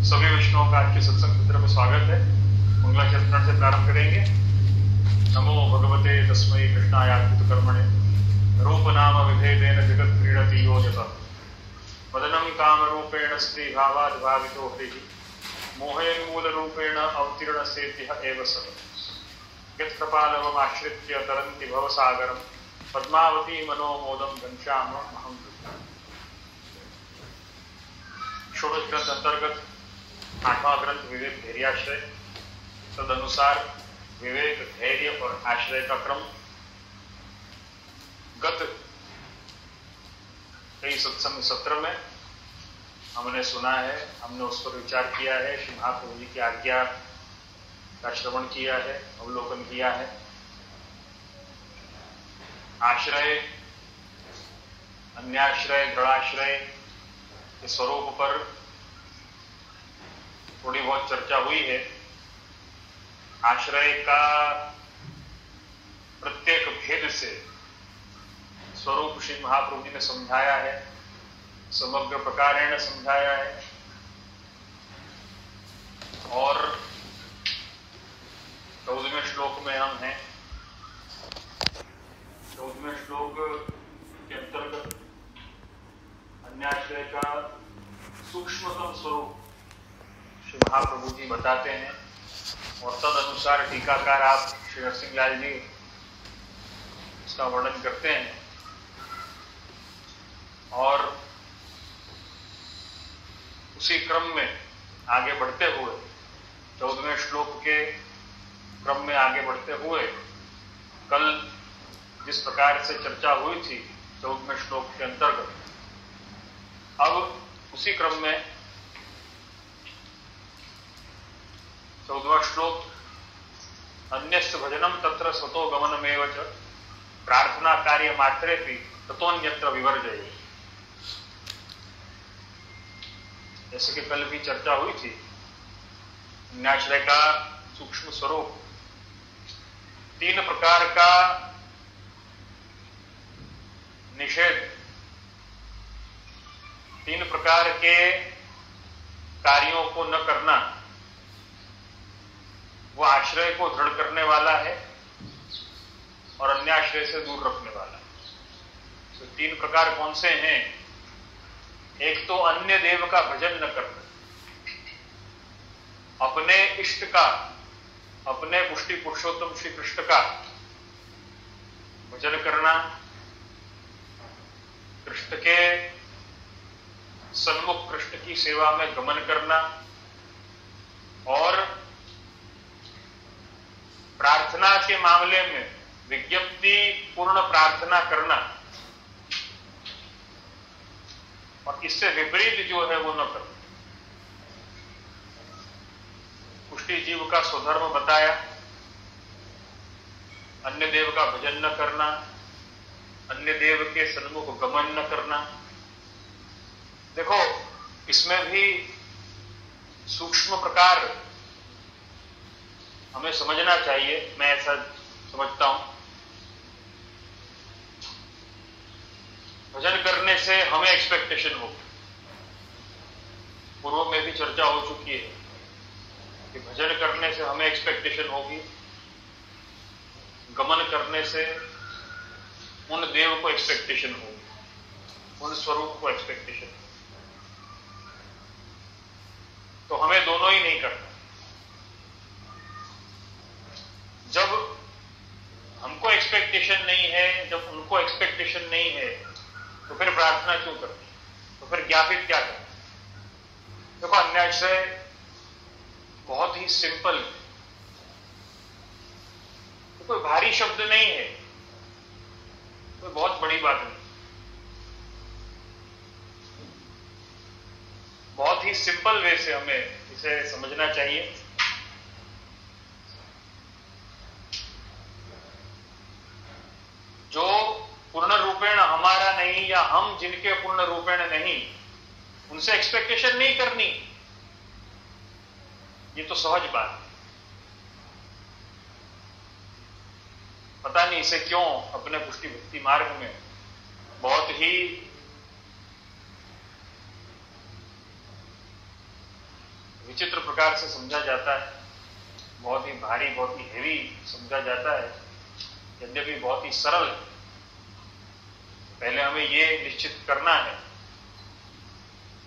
सभी वैष्णवों का आज के सत्संग सत्र में स्वागत है। मंगलाचरण से प्रारंभ करेंगे। नमो भगवते तस्मै कृष्णायार्पित कर्मणे रूप नाम विभेदेन जगत क्रीडति यो यतः वदनं काम रूपेण स्त्री भावाद् भावितो हरिः मोहयन्मूल रूपेण अवतीर्ण सेत्यः एव सः यत्कृपालवम् आश्रित्य तरन्ति भवसागरं पद्मावती मनोमोदं घनश्याममहं षोडश ग्रंथ अंतर्गत 8वां ग्रंथ विवेक धैर्याश्रय। तदनुसार विवेक धैर्य और आश्रय का क्रम गत कई सत्संग सत्र में हमने सुना है, हमने उस पर विचार किया है, श्री महाप्रभु जी की आज्ञा का श्रवण किया है, अवलोकन किया है। आश्रय, अन्याश्रय, दृढ़ाश्रय के स्वरूप पर थोड़ी बहुत चर्चा हुई है। आश्रय का प्रत्येक भेद से स्वरूप श्री महाप्रभु जी ने समझाया है, समग्र प्रकारेण समझाया है। और 14वें श्लोक में हम हैं। 14वें श्लोक के अंतर्गत अन्याश्रय का सूक्ष्मतम स्वरूप श्री महाप्रभु जी बताते हैं और तद अनुसार टीकाकार आप श्री नरसिंहलाल जी इसका वर्णन करते हैं। और उसी क्रम में आगे बढ़ते हुए 14वें श्लोक के क्रम में आगे बढ़ते हुए कल जिस प्रकार से चर्चा हुई थी 14वें श्लोक के अंतर्गत, अब उसी क्रम में 14वां श्लोक अन्यस्य भजनम तत्र स्वतो गमनमेव च प्रार्थना कार्य मात्रेपि ततोन्यत्र विवर्जयेत्। जैसे कि कल भी चर्चा हुई थी, अन्याश्रय का सूक्ष्म स्वरूप 3 प्रकार का निषेध, 3 प्रकार के कार्यों को न करना वो आश्रय को दृढ़ करने वाला है और अन्य आश्रय से दूर रखने वाला है। तो 3 प्रकार कौन से हैं? एक तो अन्य देव का भजन न करना, अपने इष्ट का, अपने पुष्टि पुरुषोत्तम श्री कृष्ण का भजन करना, कृष्ण के सन्मुख कृष्ण की सेवा में गमन करना और प्रार्थना के मामले में विज्ञप्ति पूर्ण प्रार्थना करना और इससे विपरीत जो है वो न करना। पुष्टि जीव का स्वधर्म बताया, अन्य देव का भजन न करना, अन्य देव के सन्मुख गमन न करना। देखो, इसमें भी सूक्ष्म प्रकार हमें समझना चाहिए, मैं ऐसा समझता हूं। भजन करने से हमें एक्सपेक्टेशन होगी, पूर्व में भी चर्चा हो चुकी है कि भजन करने से हमें एक्सपेक्टेशन होगी, गमन करने से उन देव को एक्सपेक्टेशन होगी, उन स्वरूप को एक्सपेक्टेशन होगी। तो हमें दोनों ही नहीं करना। जब हमको एक्सपेक्टेशन नहीं है, जब उनको एक्सपेक्टेशन नहीं है, तो फिर प्रार्थना क्यों करनी? तो फिर ज्ञापित क्या करना? देखो, अन्याश्रय बहुत ही सिंपल, तो कोई भारी शब्द नहीं है, कोई बहुत बड़ी बात नहीं, बहुत ही सिंपल वे से हमें इसे समझना चाहिए। जो पूर्ण रूपेण हमारा नहीं या हम जिनके पूर्ण रूपेण नहीं, उनसे एक्सपेक्टेशन नहीं करनी, ये तो सहज बात है। पता नहीं इसे क्यों अपने पुष्टि भक्ति मार्ग में बहुत ही विचित्र प्रकार से समझा जाता है, बहुत ही भारी, बहुत ही हेवी समझा जाता है, यद्यपि बहुत ही सरल है। पहले हमें ये निश्चित करना है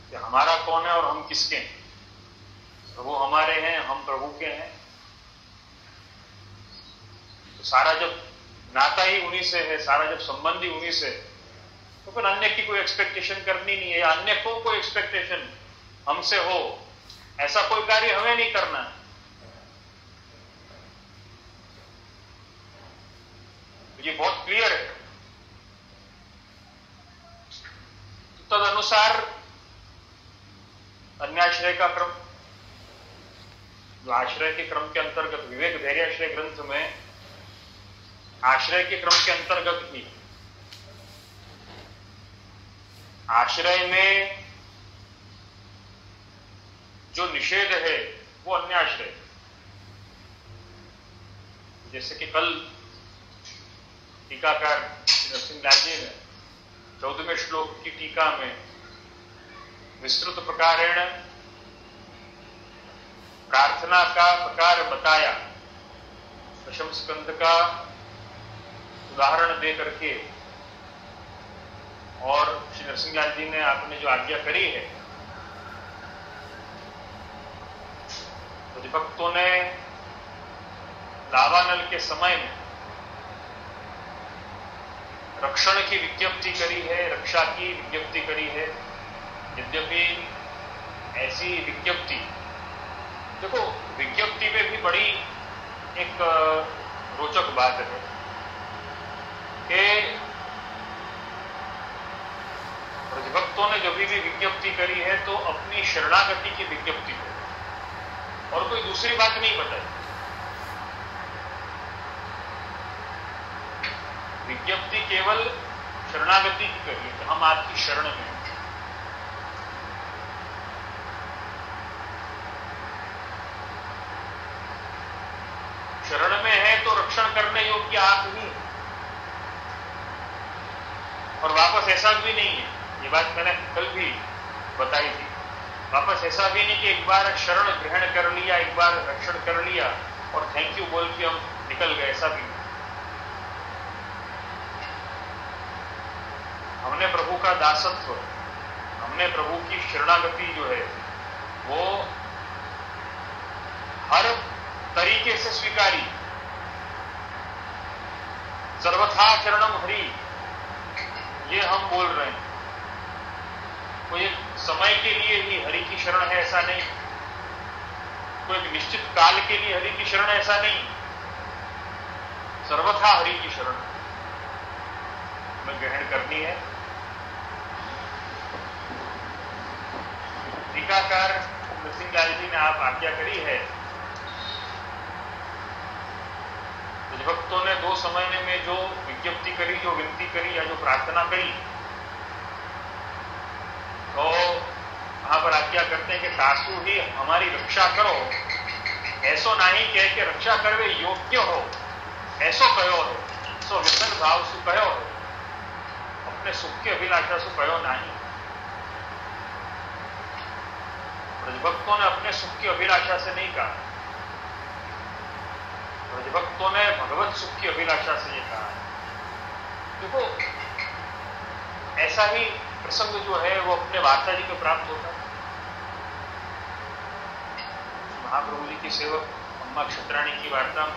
कि हमारा कौन है और हम किसके हैं। प्रभु हमारे हैं, हम प्रभु के हैं। तो सारा जब नाता ही उन्हीं से है, सारा जब संबंध ही उन्हीं से है, तो फिर अन्य की कोई एक्सपेक्टेशन करनी नहीं है, अन्य को कोई एक्सपेक्टेशन हमसे हो, ऐसा कोई कार्य हमें नहीं करना है। ये बहुत क्लियर है। तद अनुसार अन्याश्रय का क्रम, जो आश्रय के क्रम के अंतर्गत, विवेक धैर्याश्रय ग्रंथ में आश्रय के क्रम के अंतर्गत ही आश्रय में जो निषेध है वो अन्याश्रय। जैसे कि कल टीकाकार नरसिंहलाल जी ने 14वें श्लोक की टीका में विस्तृत प्रकारेण प्रार्थना का प्रकार बताया, दशम स्कंद का उदाहरण दे करके, और श्री नरसिंहलाल जी ने आपने जो आज्ञा करी है, तो भक्तों ने दावानल के समय में रक्षण की विज्ञप्ति करी है, रक्षा की विज्ञप्ति करी है। यद्यपि ऐसी विज्ञप्ति, देखो विज्ञप्ति में भी बड़ी एक रोचक बात है कि ब्रजभक्तों ने जब भी विज्ञप्ति करी है तो अपनी शरणागति की विज्ञप्ति करी और कोई दूसरी बात नहीं बताई। विज्ञप्ति केवल शरणागति की करिए कि हम आपकी शरण में हैं। शरण में है तो रक्षण करने योग्य आप ही, और वापस ऐसा भी नहीं है, ये बात मैंने कल भी बताई थी, वापस ऐसा भी नहीं कि एक बार शरण ग्रहण कर लिया, एक बार रक्षण कर लिया और थैंक यू बोल के हम निकल गए, ऐसा भी नहीं। हमने प्रभु का दासत्व, हमने प्रभु की शरणागति जो है वो हर तरीके से स्वीकारी। सर्वथा शरणम हरि, ये हम बोल रहे हैं। कोई एक समय के लिए ही हरि की शरण है ऐसा नहीं, कोई एक निश्चित काल के लिए हरि की शरण ऐसा नहीं, सर्वथा हरि की शरण में ग्रहण करनी है। टीकाकार नरसिंहलाल जी ने आप आज्ञा करी है, भक्तों ने 2 समय में जो विज्ञप्ति करी, जो विनती करी या जो प्रार्थना करी, तो वहां पर आज्ञा करते हैं कि तासु ही हमारी रक्षा करो, ऐसो नहीं कह के रक्षा करवे योग्य हो, ऐसो कहो हो, सो व्यसन भाव सु कहो हो, अपने सुख की अभिलाषा सु कहो नहीं। ब्रजभक्तों ने अपने सुख की अभिलाषा से नहीं कहा, ब्रजभक्तों ने भगवत सुख की अभिलाषा से ये कहा। देखो ऐसा ही प्रसंग जो है वो अपने वार्ता जी को प्राप्त होता है। महाप्रभु जी की सेवक अम्मा क्षत्राणी की वार्ता में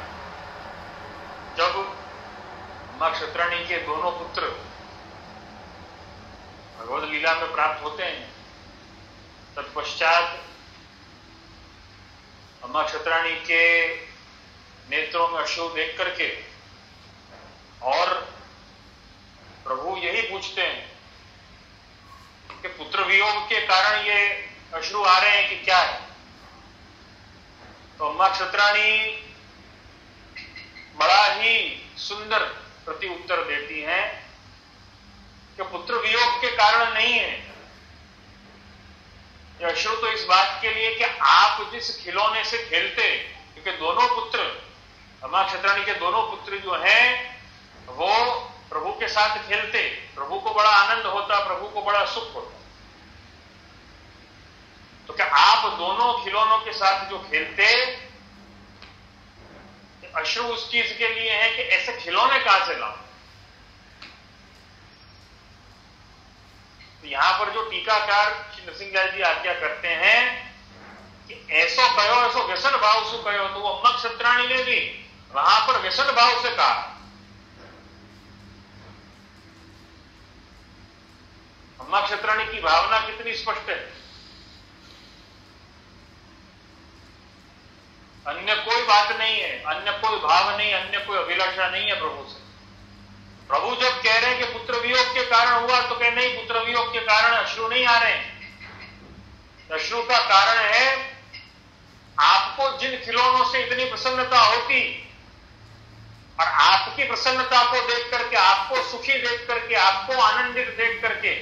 जब अम्मा क्षत्राणी के दोनों पुत्र भगवत लीला में प्राप्त होते हैं, तत्पश्चात अम्मा क्षत्राणी के नेत्रों में अश्रु देख करके और प्रभु यही पूछते हैं कि पुत्र वियोग के कारण ये अश्रु आ रहे हैं कि क्या है। तो अम्मा क्षत्राणी बड़ा ही सुंदर प्रति उत्तर देती हैं कि पुत्र वियोग के कारण नहीं है, ये अश्रु तो इस बात के लिए कि आप जिस खिलौने से खेलते, क्योंकि दोनों पुत्र, अम्मा क्षत्राणी के दोनों पुत्र जो हैं वो प्रभु के साथ खेलते, प्रभु को बड़ा आनंद होता, प्रभु को बड़ा सुख होता। तो क्या आप दोनों खिलौनों के साथ जो खेलते, अश्रु उस चीज के लिए है कि ऐसे खिलौने कहां से लाओ। तो यहां पर जो टीकाकार श्री नरसिंहलाल जी आज्ञा करते हैं कि ऐसो कहो, ऐसो व्यसन भाव से कहो, तो वो अम्मा क्षत्राणी ने भी वहां पर व्यसन भाव से कहा। अम्मा क्षत्राणी की भावना कितनी स्पष्ट है। अन्य कोई बात नहीं है, अन्य कोई भाव नहीं, अन्य कोई अभिलाषा नहीं है प्रभु से। प्रभु जब कह रहे हैं कि पुत्र वियोग के कारण हुआ, तो कह नहीं, पुत्र वियोग के कारण अश्रु नहीं आ रहे हैं। अश्रु का कारण है आपको जिन खिलौनों से इतनी प्रसन्नता होती और आपकी प्रसन्नता को देख करके, आपको सुखी देख करके, आपको आनंदित देख करके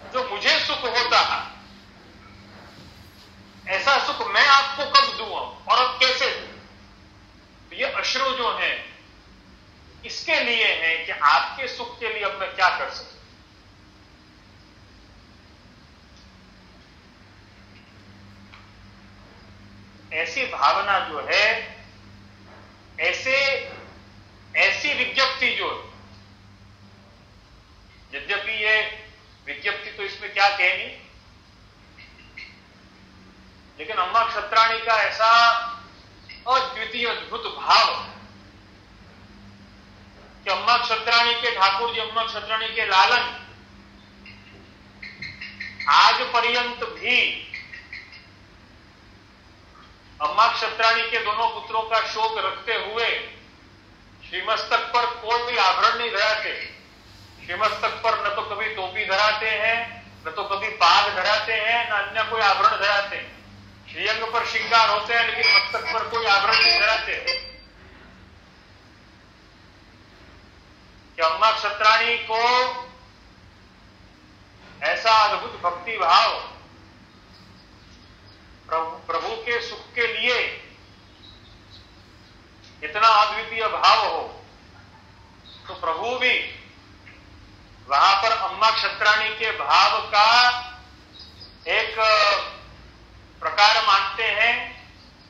जो मुझे सुख होता है, ऐसा सुख मैं आपको कब दूं और अब कैसे दूं। ये अश्रु जो है इसके लिए है कि आपके सुख के लिए अब मैं क्या कर सकूं। ऐसी भावना जो है, ऐसी विज्ञप्ति जो, यद्यपि ये विज्ञप्ति तो इसमें क्या कहनी, लेकिन अम्मा क्षत्राणी का ऐसा अद्वितीय अद्भुत भाव कि अम्मा क्षत्राणी के ठाकुर जी, अम्मा क्षत्राणी के लालन आज पर्यंत भी अम्मा क्षत्राणी के दोनों पुत्रों का शोक रखते हुए श्रीमस्तक पर कोई आभरण नहीं धराते। श्रीमस्तक पर न तो कभी टोपी धराते हैं, न तो कभी पाग धराते हैं, न अन्य कोई आभरण धराते हैं। श्रीअंग पर श्रृंगार होते हैं, लेकिन मस्तक पर कोई आभरण नहीं धराते। कि अम्मा क्षत्राणी को ऐसा अद्भुत भक्ति भाव प्रभु के सुख के लिए इतना अद्वितीय भाव हो, तो प्रभु भी वहां पर अम्मा क्षत्राणी के भाव का एक प्रकार मानते हैं,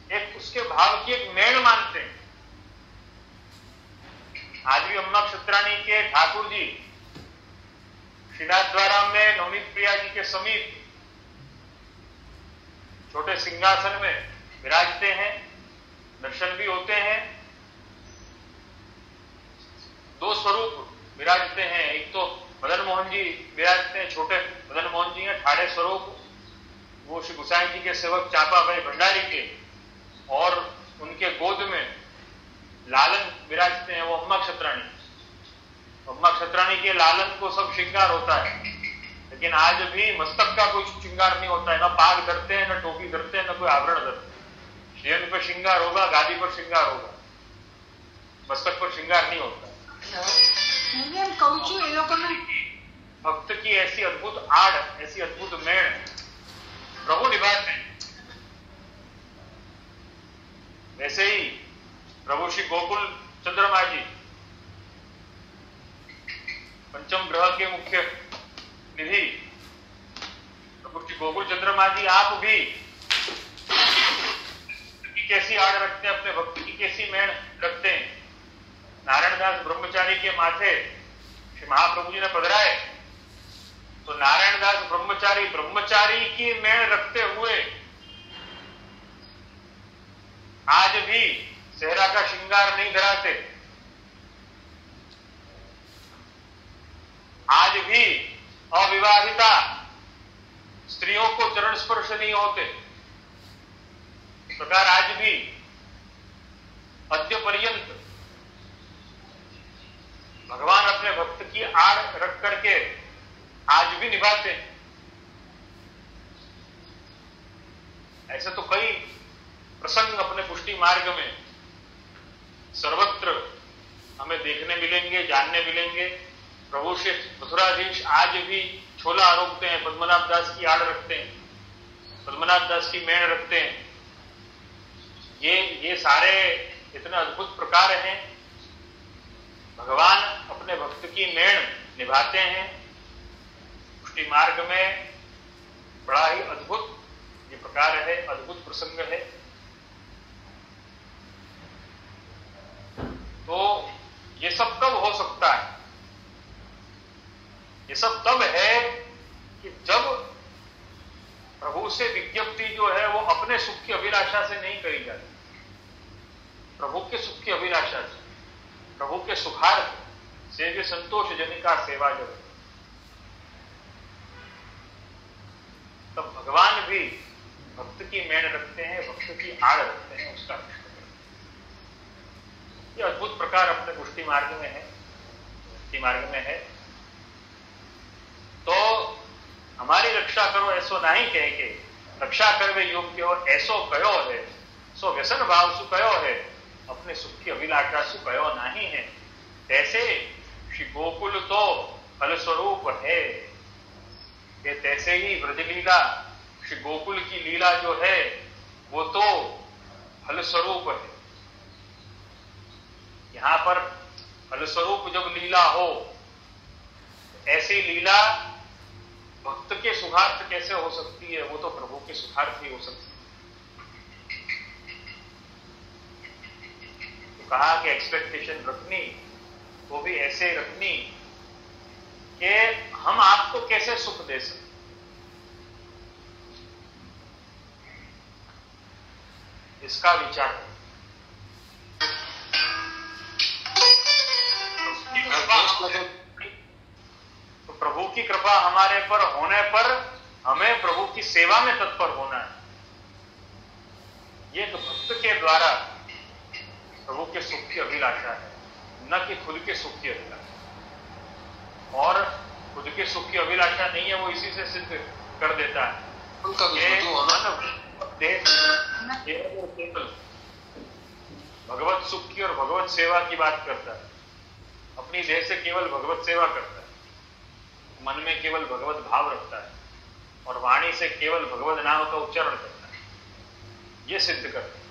एक उसके भाव की एक मेल मानते हैं। आज भी अम्मा क्षत्राणी के ठाकुर जी श्रीनाथ द्वारा में नवनीत प्रिया जी के समीप छोटे सिंहासन में विराजते हैं, दर्शन भी होते हैं। दो स्वरूप विराजते हैं, एक तो मदन मोहन जी विराजते हैं, छोटे मदन मोहन जी हैं ठाड़े स्वरूप, वो श्री गुसाई जी के सेवक चापा भाई भंडारी के, और उनके गोद में लालन विराजते हैं, वो अम्मा क्षत्राणी। अम्मा क्षत्राणी के लालन को सब श्रृंगार होता है, लेकिन आज भी मस्तक का कोई श्रृंगार नहीं होता है, ना पाग धरते हैं, ना टोपी धरते हैं, ना कोई आभरण धरते हैं। श्रीअंग पर श्रृंगार होगा, गादी पर श्रृंगार होगा, मस्तक पर श्रृंगार नहीं होता। भक्त की ऐसी अद्भुत आड़, ऐसी अद्भुत मेड़ प्रभु निभाते हैं। वैसे ही प्रभु श्री गोकुल चंद्रमा जी, पंचम ग्रह के मुख्य निधि प्रभु श्री गोकुल चंद्रमा जी, आप भी कैसी आड़ रखते हैं, अपने भक्त की कैसी मेड़ रखते हैं। नारायणदास ब्रह्मचारी के माथे श्री महाप्रभु जी ने पधराए, तो नारायणदास ब्रह्मचारी की मेड़ रखते हुए आज भी सेहरा का श्रृंगार नहीं धराते। आज भी अविवाहिता स्त्रियों को चरण स्पर्श नहीं होते। इस प्रकार आज भी अद्य पर्यंत भगवान अपने भक्त की आड़ रख करके आज भी निभाते हैं। ऐसे तो कई प्रसंग अपने पुष्टि मार्ग में सर्वत्र हमें देखने मिलेंगे, जानने मिलेंगे। प्रभु श्री मथुराधीश आज भी छोला आरोपते हैं, पद्मनाभ दास की आड़ रखते हैं, पद्मनाभ दास की मेड़ रखते हैं। ये सारे इतने अद्भुत प्रकार हैं। भगवान अपने भक्त की मेड़ निभाते हैं। पुष्टि मार्ग में बड़ा ही अद्भुत ये प्रकार है, अद्भुत प्रसंग है। तो ये सब कब हो सकता है? ये सब तब है कि जब प्रभु से विज्ञप्ति जो है वो अपने सुख की अभिलाषा से नहीं करी जाती, प्रभु के सुख की अभिलाषा से, प्रभु के सुखार्थ से भी संतोष जनिका सेवा जब, तब भगवान भी भक्त की मेण रखते हैं, भक्त की आड़ रखते हैं, उसका रक्षा करते हैं। ये अद्भुत प्रकार अपने पुष्टि मार्ग में है, भक्ति मार्ग में है। तो हमारी रक्षा करो ऐसो नहीं कह के, रक्षा करवे योग्य हो ऐसो कयो है, सो व्यसन भाव सु कयो है, अपने सुख की अभिलाषा सु कयो नहीं है। तैसे श्री गोकुल तो फलस्वरूप है, ये तैसे ही ब्रजलीला, श्री गोकुल की लीला जो है वो तो फलस्वरूप है। यहां पर फलस्वरूप जब लीला हो, ऐसी लीला भक्त के सुखार्थ कैसे हो सकती है? वो तो प्रभु के सुखार्थ ही हो सकती है। तो कहा कि एक्सपेक्टेशन रखनी, वो भी ऐसे रखनी कि हम आपको कैसे सुख दे सकते, इसका विचार। तो प्रभु की कृपा हमारे पर होने पर हमें प्रभु की सेवा में तत्पर होना है। ये तो भक्त के द्वारा प्रभु के सुख की अभिलाषा है, न कि खुद के सुख की अभिलाषा। और खुद के सुख की अभिलाषा नहीं है, वो इसी से सिद्ध कर देता है। केवल भगवत सुख की और भगवत सेवा की बात करता है, अपनी देह से केवल भगवत सेवा करता है, मन में केवल भगवत भाव रखता है और वाणी से केवल भगवत नाम का उच्चारण करता है। यह सिद्ध करता है,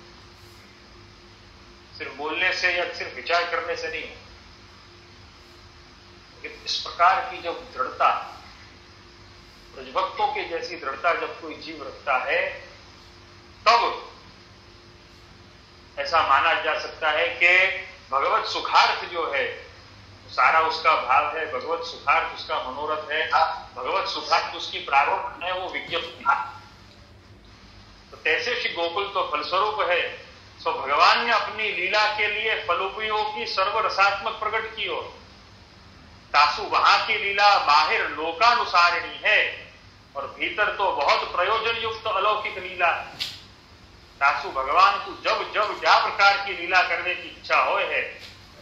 सिर्फ बोलने से या सिर्फ विचार करने से नहीं। लेकिन इस प्रकार की जब दृढ़ता, ब्रजभक्तों के जैसी दृढ़ता जब कोई जीव रखता है, तब ऐसा माना जा सकता है कि भगवत सुखार्थ जो है सारा उसका भाव है, भगवत सुखार्थ उसका मनोरथ है, भगवत सुखार्थ उसकी प्रारंभ है, वो विज्ञप्ति। तो तैसे श्री गोकुल तो फलस्वरूप है। सो भगवान ने अपनी लीला के लिए फलोपयोगी सर्वरसात्मक प्रकट की हो। तासु वहां की लीला बाहिर लोकानुसारिणी है और भीतर तो बहुत प्रयोजन युक्त अलौकिक लीला। तासु भगवान को जब जब ज्या प्रकार की लीला करने की इच्छा हो है,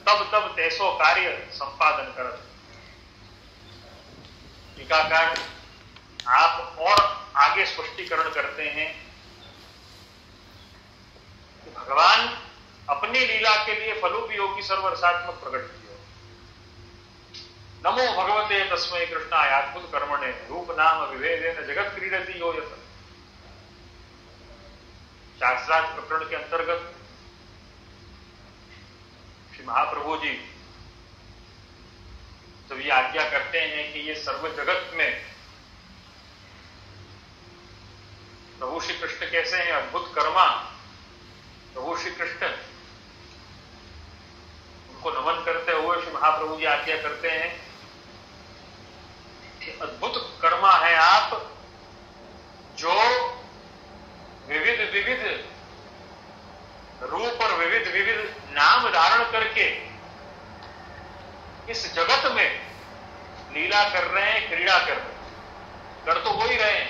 तब तब तैसो कार्य संपादन करत। टीकाकार आप और आगे स्पष्टीकरण करते हैं कि भगवान अपनी लीला के लिए फलोपयोगी सर्वरसात्मक प्रकट किया। नमो भगवते तस्मै कृष्णाय अद्भुत कर्मणे रूप नाम विभेदेन जगत क्रीडति यो यत। शास्त्रार्थ प्रकरण के अंतर्गत श्री महाप्रभु जी जब ये आज्ञा करते हैं कि ये सर्व जगत में प्रभु श्री कृष्ण कैसे हैं अद्भुत कर्मा, प्रभु श्री कृष्ण, उनको नमन करते हुए श्री महाप्रभु जी आज्ञा करते हैं कि अद्भुत कर्मा है आप, जो विविध विविध रूप और विविध विविध नाम धारण करके इस जगत में लीला कर रहे हैं, क्रीड़ा कर रहे हैं। कर तो वो ही रहे हैं,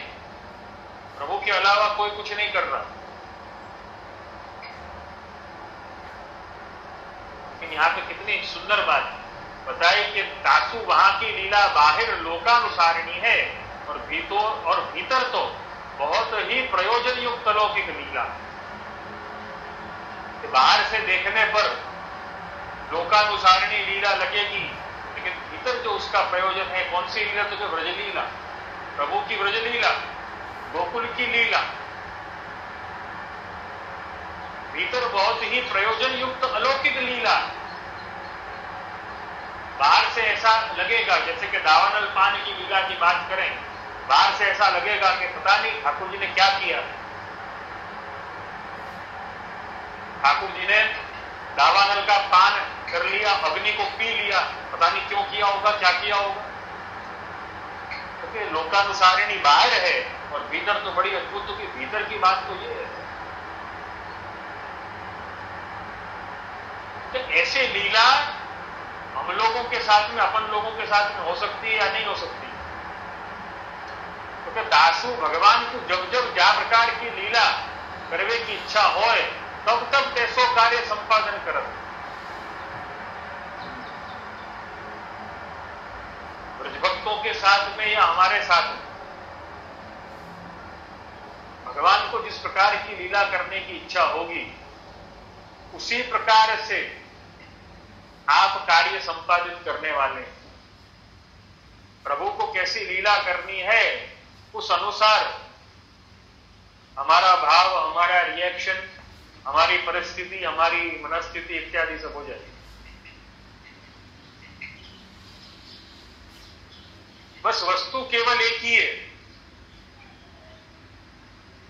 प्रभु के अलावा कोई कुछ नहीं कर रहा। लेकिन यहां पे कितनी सुंदर बात बताई कि तासु वहां की लीला बाहिर लोकानुसारिणी है और भीतर तो बहुत ही प्रयोजन युक्त अलौकिक लीला। बाहर से देखने पर लोकानुसारिणी लीला लगेगी, लेकिन भीतर जो उसका प्रयोजन है, कौन सी लीला? तो जो ब्रजलीला, प्रभु की ब्रजलीला, गोकुल की लीला, भीतर बहुत ही प्रयोजन युक्त अलौकिक लीला। बाहर से ऐसा लगेगा, जैसे कि दावानल पान की लीला की बात करें, बाहर से ऐसा लगेगा कि पता नहीं ठाकुर जी ने क्या किया, ठाकुर जी ने दावानल का पान कर लिया, अग्नि को पी लिया, पता नहीं क्यों किया होगा, क्या किया होगा, क्योंकि लोकानुसारिणी बाहर है और भीतर तो बड़ी अद्भुत, तो कि भीतर की बात तो ये है। तो ऐसे लीला हम लोगों के साथ में, अपन लोगों के साथ में हो सकती है या नहीं हो सकती? क्योंकि दासु भगवान को जब जब जा प्रकार की लीला करवे की इच्छा होए तब तब तैसो कार्य संपादन करत। ब्रजभक्तों के साथ में या हमारे साथ में भगवान को जिस प्रकार की लीला करने की इच्छा होगी उसी प्रकार से आप कार्य संपादित करने वाले। प्रभु को कैसी लीला करनी है उस अनुसार हमारा भाव, हमारा रिएक्शन, हमारी परिस्थिति, हमारी मनस्थिति इत्यादि सब हो जाएगी। बस वस्तु केवल एक ही है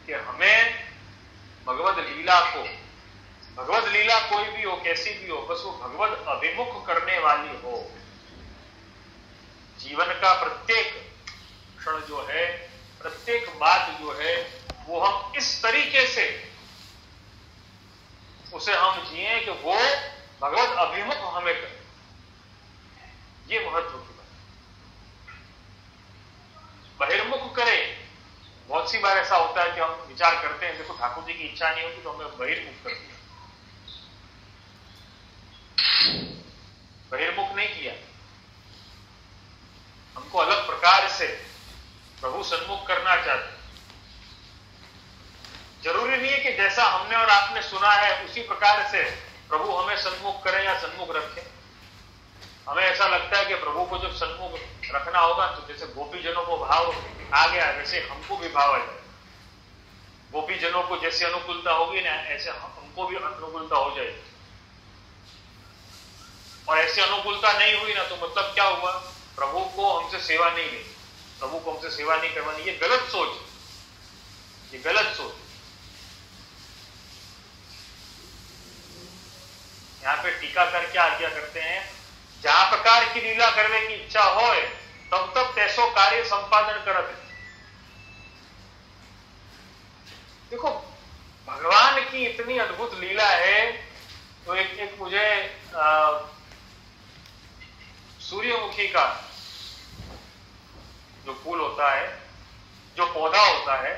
कि हमें भगवत लीला को, भगवत लीला कोई भी हो, कैसी भी हो, बस वो भगवत अभिमुख करने वाली हो। जीवन का प्रत्येक क्षण जो है, प्रत्येक बात जो है, वो हम इस तरीके से उसे हम जिए कि वो भगवत अभिमुख हमें करे। ये महत्व की बात। बहिर्मुख करे। बहुत सी बार ऐसा होता है कि हम विचार करते हैं, देखो ठाकुर जी की इच्छा नहीं होती तो हमें बहिर्मुख कर दिया, बहिर्मुख नहीं किया, हमको अलग प्रकार से प्रभु सन्मुख करना चाहते। जरूरी नहीं है कि जैसा हमने और आपने सुना है उसी प्रकार से प्रभु हमें सन्मुख करें या सन्मुख रखें। हमें ऐसा लगता है कि प्रभु को जब सन्मुख रखना होगा तो जैसे गोपीजनों को भाव आ गया वैसे हमको भी भाव आ जाए। गोपीजनों को जैसे अनुकूलता होगी ना ऐसे हमको भी अनुकूलता हो जाएगी। और ऐसी अनुकूलता नहीं हुई ना तो मतलब क्या हुआ? प्रभु को हमसे सेवा नहीं ली, प्रभु को हमसे सेवा नहीं करवानी। ये गलत सोच, ये गलत सोच। यहां पे टीकाकार क्या आज्ञा करते हैं? जहां प्रकार की लीला करने की इच्छा हो तब तब तैसो कार्य संपादन करते। देखो भगवान की इतनी अद्भुत लीला है। तो एक मुझे सूर्यमुखी का जो फूल होता है, जो पौधा होता है,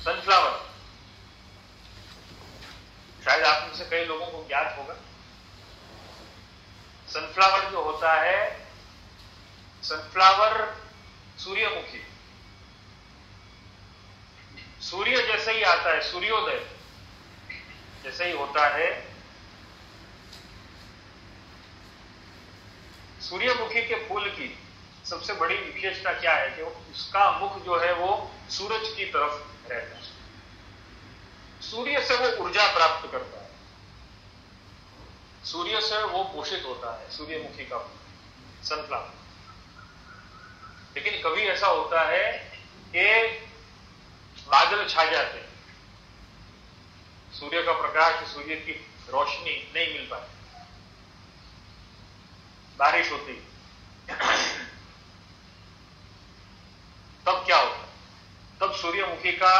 सनफ्लावर, शायद आप में से कई लोगों को ज्ञात होगा। सनफ्लावर जो होता है, सनफ्लावर सूर्यमुखी, सूर्य जैसे ही आता है, सूर्योदय जैसे ही होता है, सूर्यमुखी के फूल की सबसे बड़ी विशेषता क्या है कि उसका मुख जो है वो सूरज की तरफ रहता है। सूर्य से वो ऊर्जा प्राप्त करता है, सूर्य से वो पोषित होता है, सूर्यमुखी का फूल, सनफ्लावर। लेकिन कभी ऐसा होता है कि बादल छा जाते हैं, सूर्य का प्रकाश, सूर्य की रोशनी नहीं मिल पाती, बारिश होती, तब क्या होता? तब सूर्यमुखी का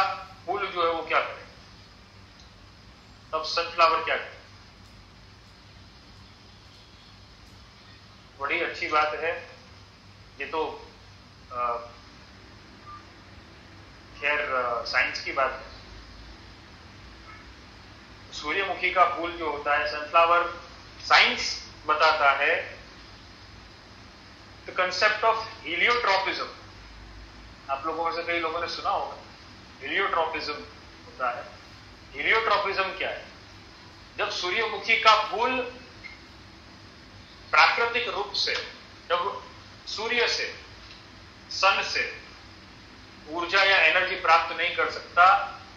फूल जो है वो क्या करे? तब सनफ्लावर क्या करे? बड़ी अच्छी बात है ये तो। खैर साइंस की बात है। सूर्यमुखी का फूल जो होता है, सनफ्लावर, साइंस बताता है द कंसेप्ट ऑफ हीलियोट्रॉपिज्म। आप लोगों में से कई लोगों ने सुना होगा, हीलियोट्रॉपिज्म होता है। हीलियोट्रॉपिज्म क्या है? जब सूर्यमुखी का फूल प्राकृतिक रूप से, जब सूर्य से, सन से ऊर्जा या एनर्जी प्राप्त नहीं कर सकता,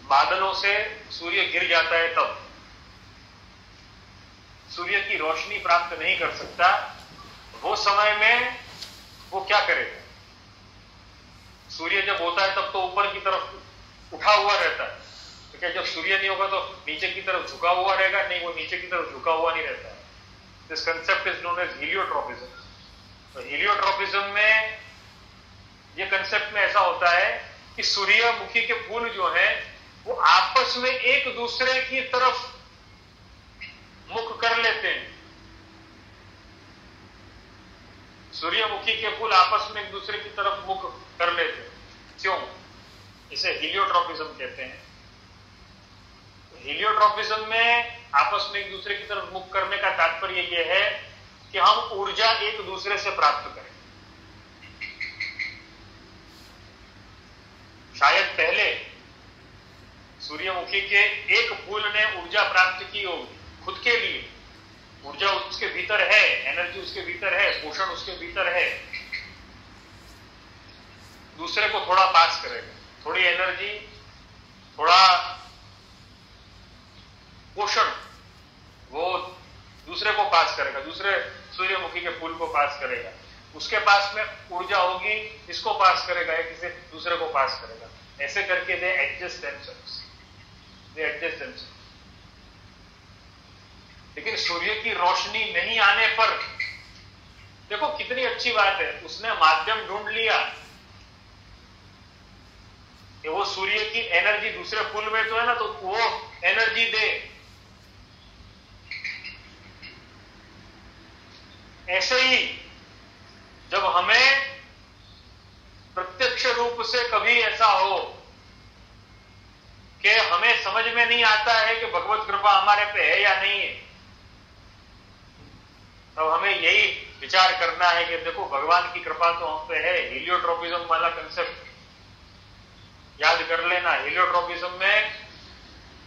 बादलों से सूर्य गिर जाता है, तब सूर्य की रोशनी प्राप्त नहीं कर सकता, वो समय में वो क्या करेगा? सूर्य जब होता है तब तो ऊपर की तरफ उठा हुआ रहता है, तो क्या जब सूर्य नहीं होगा तो नीचे की तरफ झुका हुआ रहेगा? नहीं, वो नीचे की तरफ झुका हुआ नहीं रहता है। This concept is known as heliotropism. तो हीलियोट्रोपिज्म में ये कंसेप्ट में ऐसा होता है कि सूर्यमुखी के फूल जो है वो आपस में एक दूसरे की तरफ मुख कर लेते हैं। सूर्यमुखी के फूल आपस में एक दूसरे की तरफ मुख कर लेते हैं। क्यों? इसे हीलियोट्रोपिज्म कहते हैं। हीलियोट्रोपिज्म में आपस में एक दूसरे की तरफ मुख करने का तात्पर्य यह है कि हम ऊर्जा एक दूसरे से प्राप्त करें। शायद पहले सूर्यमुखी के एक फूल ने ऊर्जा प्राप्त की होगी खुद के लिए। ऊर्जा उसके भीतर है, एनर्जी उसके भीतर है, पोषण उसके भीतर है। दूसरे को थोड़ा पास करेगा, थोड़ी एनर्जी, थोड़ा पोषण वो दूसरे को पास करेगा, दूसरे सूर्यमुखी के फूल को पास करेगा। उसके पास में ऊर्जा होगी, इसको पास करेगा, या किसी दूसरे को पास करेगा। ऐसे करके दे एडजस्ट देमसेल्व्स। लेकिन सूर्य की रोशनी नहीं आने पर देखो कितनी अच्छी बात है, उसने माध्यम ढूंढ लिया कि वो सूर्य की एनर्जी दूसरे फूल में तो है ना, तो वो एनर्जी दे। ऐसे ही जब हमें प्रत्यक्ष रूप से कभी ऐसा हो कि हमें समझ में नहीं आता है कि भगवत कृपा हमारे पे है या नहीं है, तब हमें यही विचार करना है कि देखो भगवान की कृपा तो हम पे है। हीलियोट्रोपिज्म वाला कंसेप्ट याद कर लेना। हीलियोट्रोपिज्म में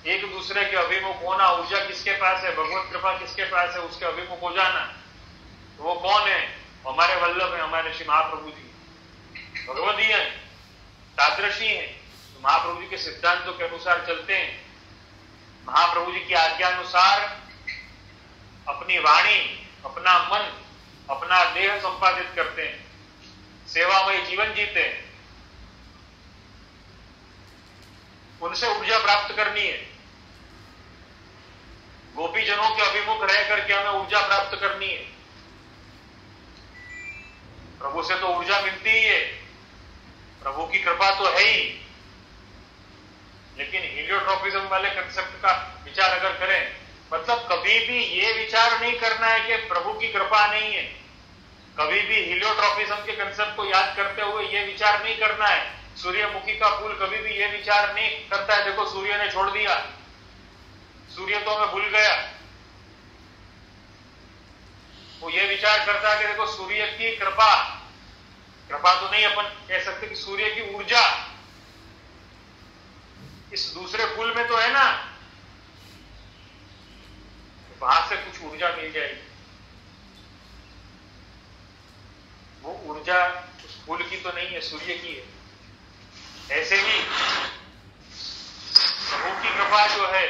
एक दूसरे के अभिमुख होना, ऊर्जा किसके पास है, भगवत कृपा किसके पास है, उसके अभिमुख हो जाना। तो वो कौन है? हमारे वल्लभ है, हमारे श्री महाप्रभु जी भगवदी हैं, तादृशी हैं। तो महाप्रभु जी के सिद्धांतों के अनुसार चलते हैं। महाप्रभु जी की आज्ञा अनुसार अपनी वाणी, अपना मन, अपना देह संपादित करते हैं, सेवामय जीवन जीते हैं। उनसे ऊर्जा प्राप्त करनी है। गोपीजनों के अभिमुख रह करके हमें ऊर्जा प्राप्त करनी है। प्रभु से तो ऊर्जा मिलती ही है, प्रभु की कृपा तो है ही। लेकिन हीलियोट्रोपिज्म वाले कंसेप्ट का विचार अगर करें, मतलब कभी भी ये विचार नहीं करना है कि प्रभु की कृपा नहीं है। कभी भी हीलियोट्रोपिज्म के कंसेप्ट को याद करते हुए ये विचार नहीं करना है। सूर्यमुखी का फूल कभी भी ये विचार नहीं करता है देखो सूर्य ने छोड़ दिया, सूर्य तो मैं भूल गया। वो ये विचार करता है कि देखो सूर्य की कृपा, कृपा तो नहीं अपन कह सकते कि सूर्य की ऊर्जा इस दूसरे फूल में तो है ना, तो वहां से कुछ ऊर्जा मिल जाएगी। वो ऊर्जा उस फूल की तो नहीं है, सूर्य की है। ऐसे ही प्रभु की कृपा जो है,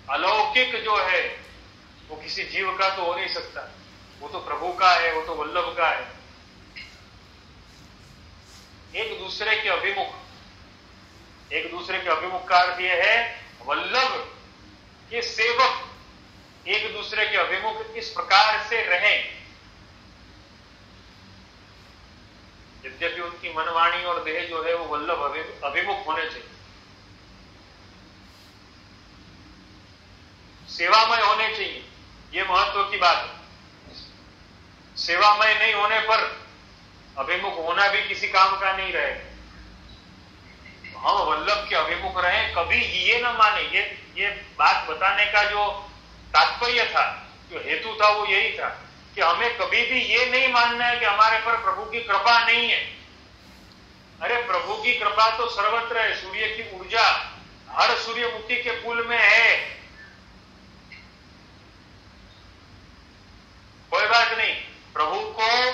अलौकिक जो है, वो किसी जीव का तो हो नहीं सकता। वो तो प्रभु का है, वो तो वल्लभ का है। एक दूसरे के अभिमुख, एक दूसरे के अभिमुख का अर्थ यह है वल्लभ के सेवक एक दूसरे के अभिमुख इस प्रकार से रहें, यद्यपि उनकी मनवाणी और देह जो है वो वल्लभ अभिमुख होने चाहिए, सेवामय होने चाहिए। ये महत्व की बात है। सेवामय नहीं होने पर अभिमुख होना भी किसी काम का नहीं रहेगा। हम वल्लभ के अभिमुख रहें, कभी ये ना माने। ये बात बताने का जो तात्पर्य था, जो हेतु था, वो यही था कि हमें कभी भी ये नहीं मानना है कि हमारे पर प्रभु की कृपा नहीं है। अरे प्रभु की कृपा तो सर्वत्र है। सूर्य की ऊर्जा हर सूर्यमुखी के फूल में है। कोई बात नहीं, प्रभु को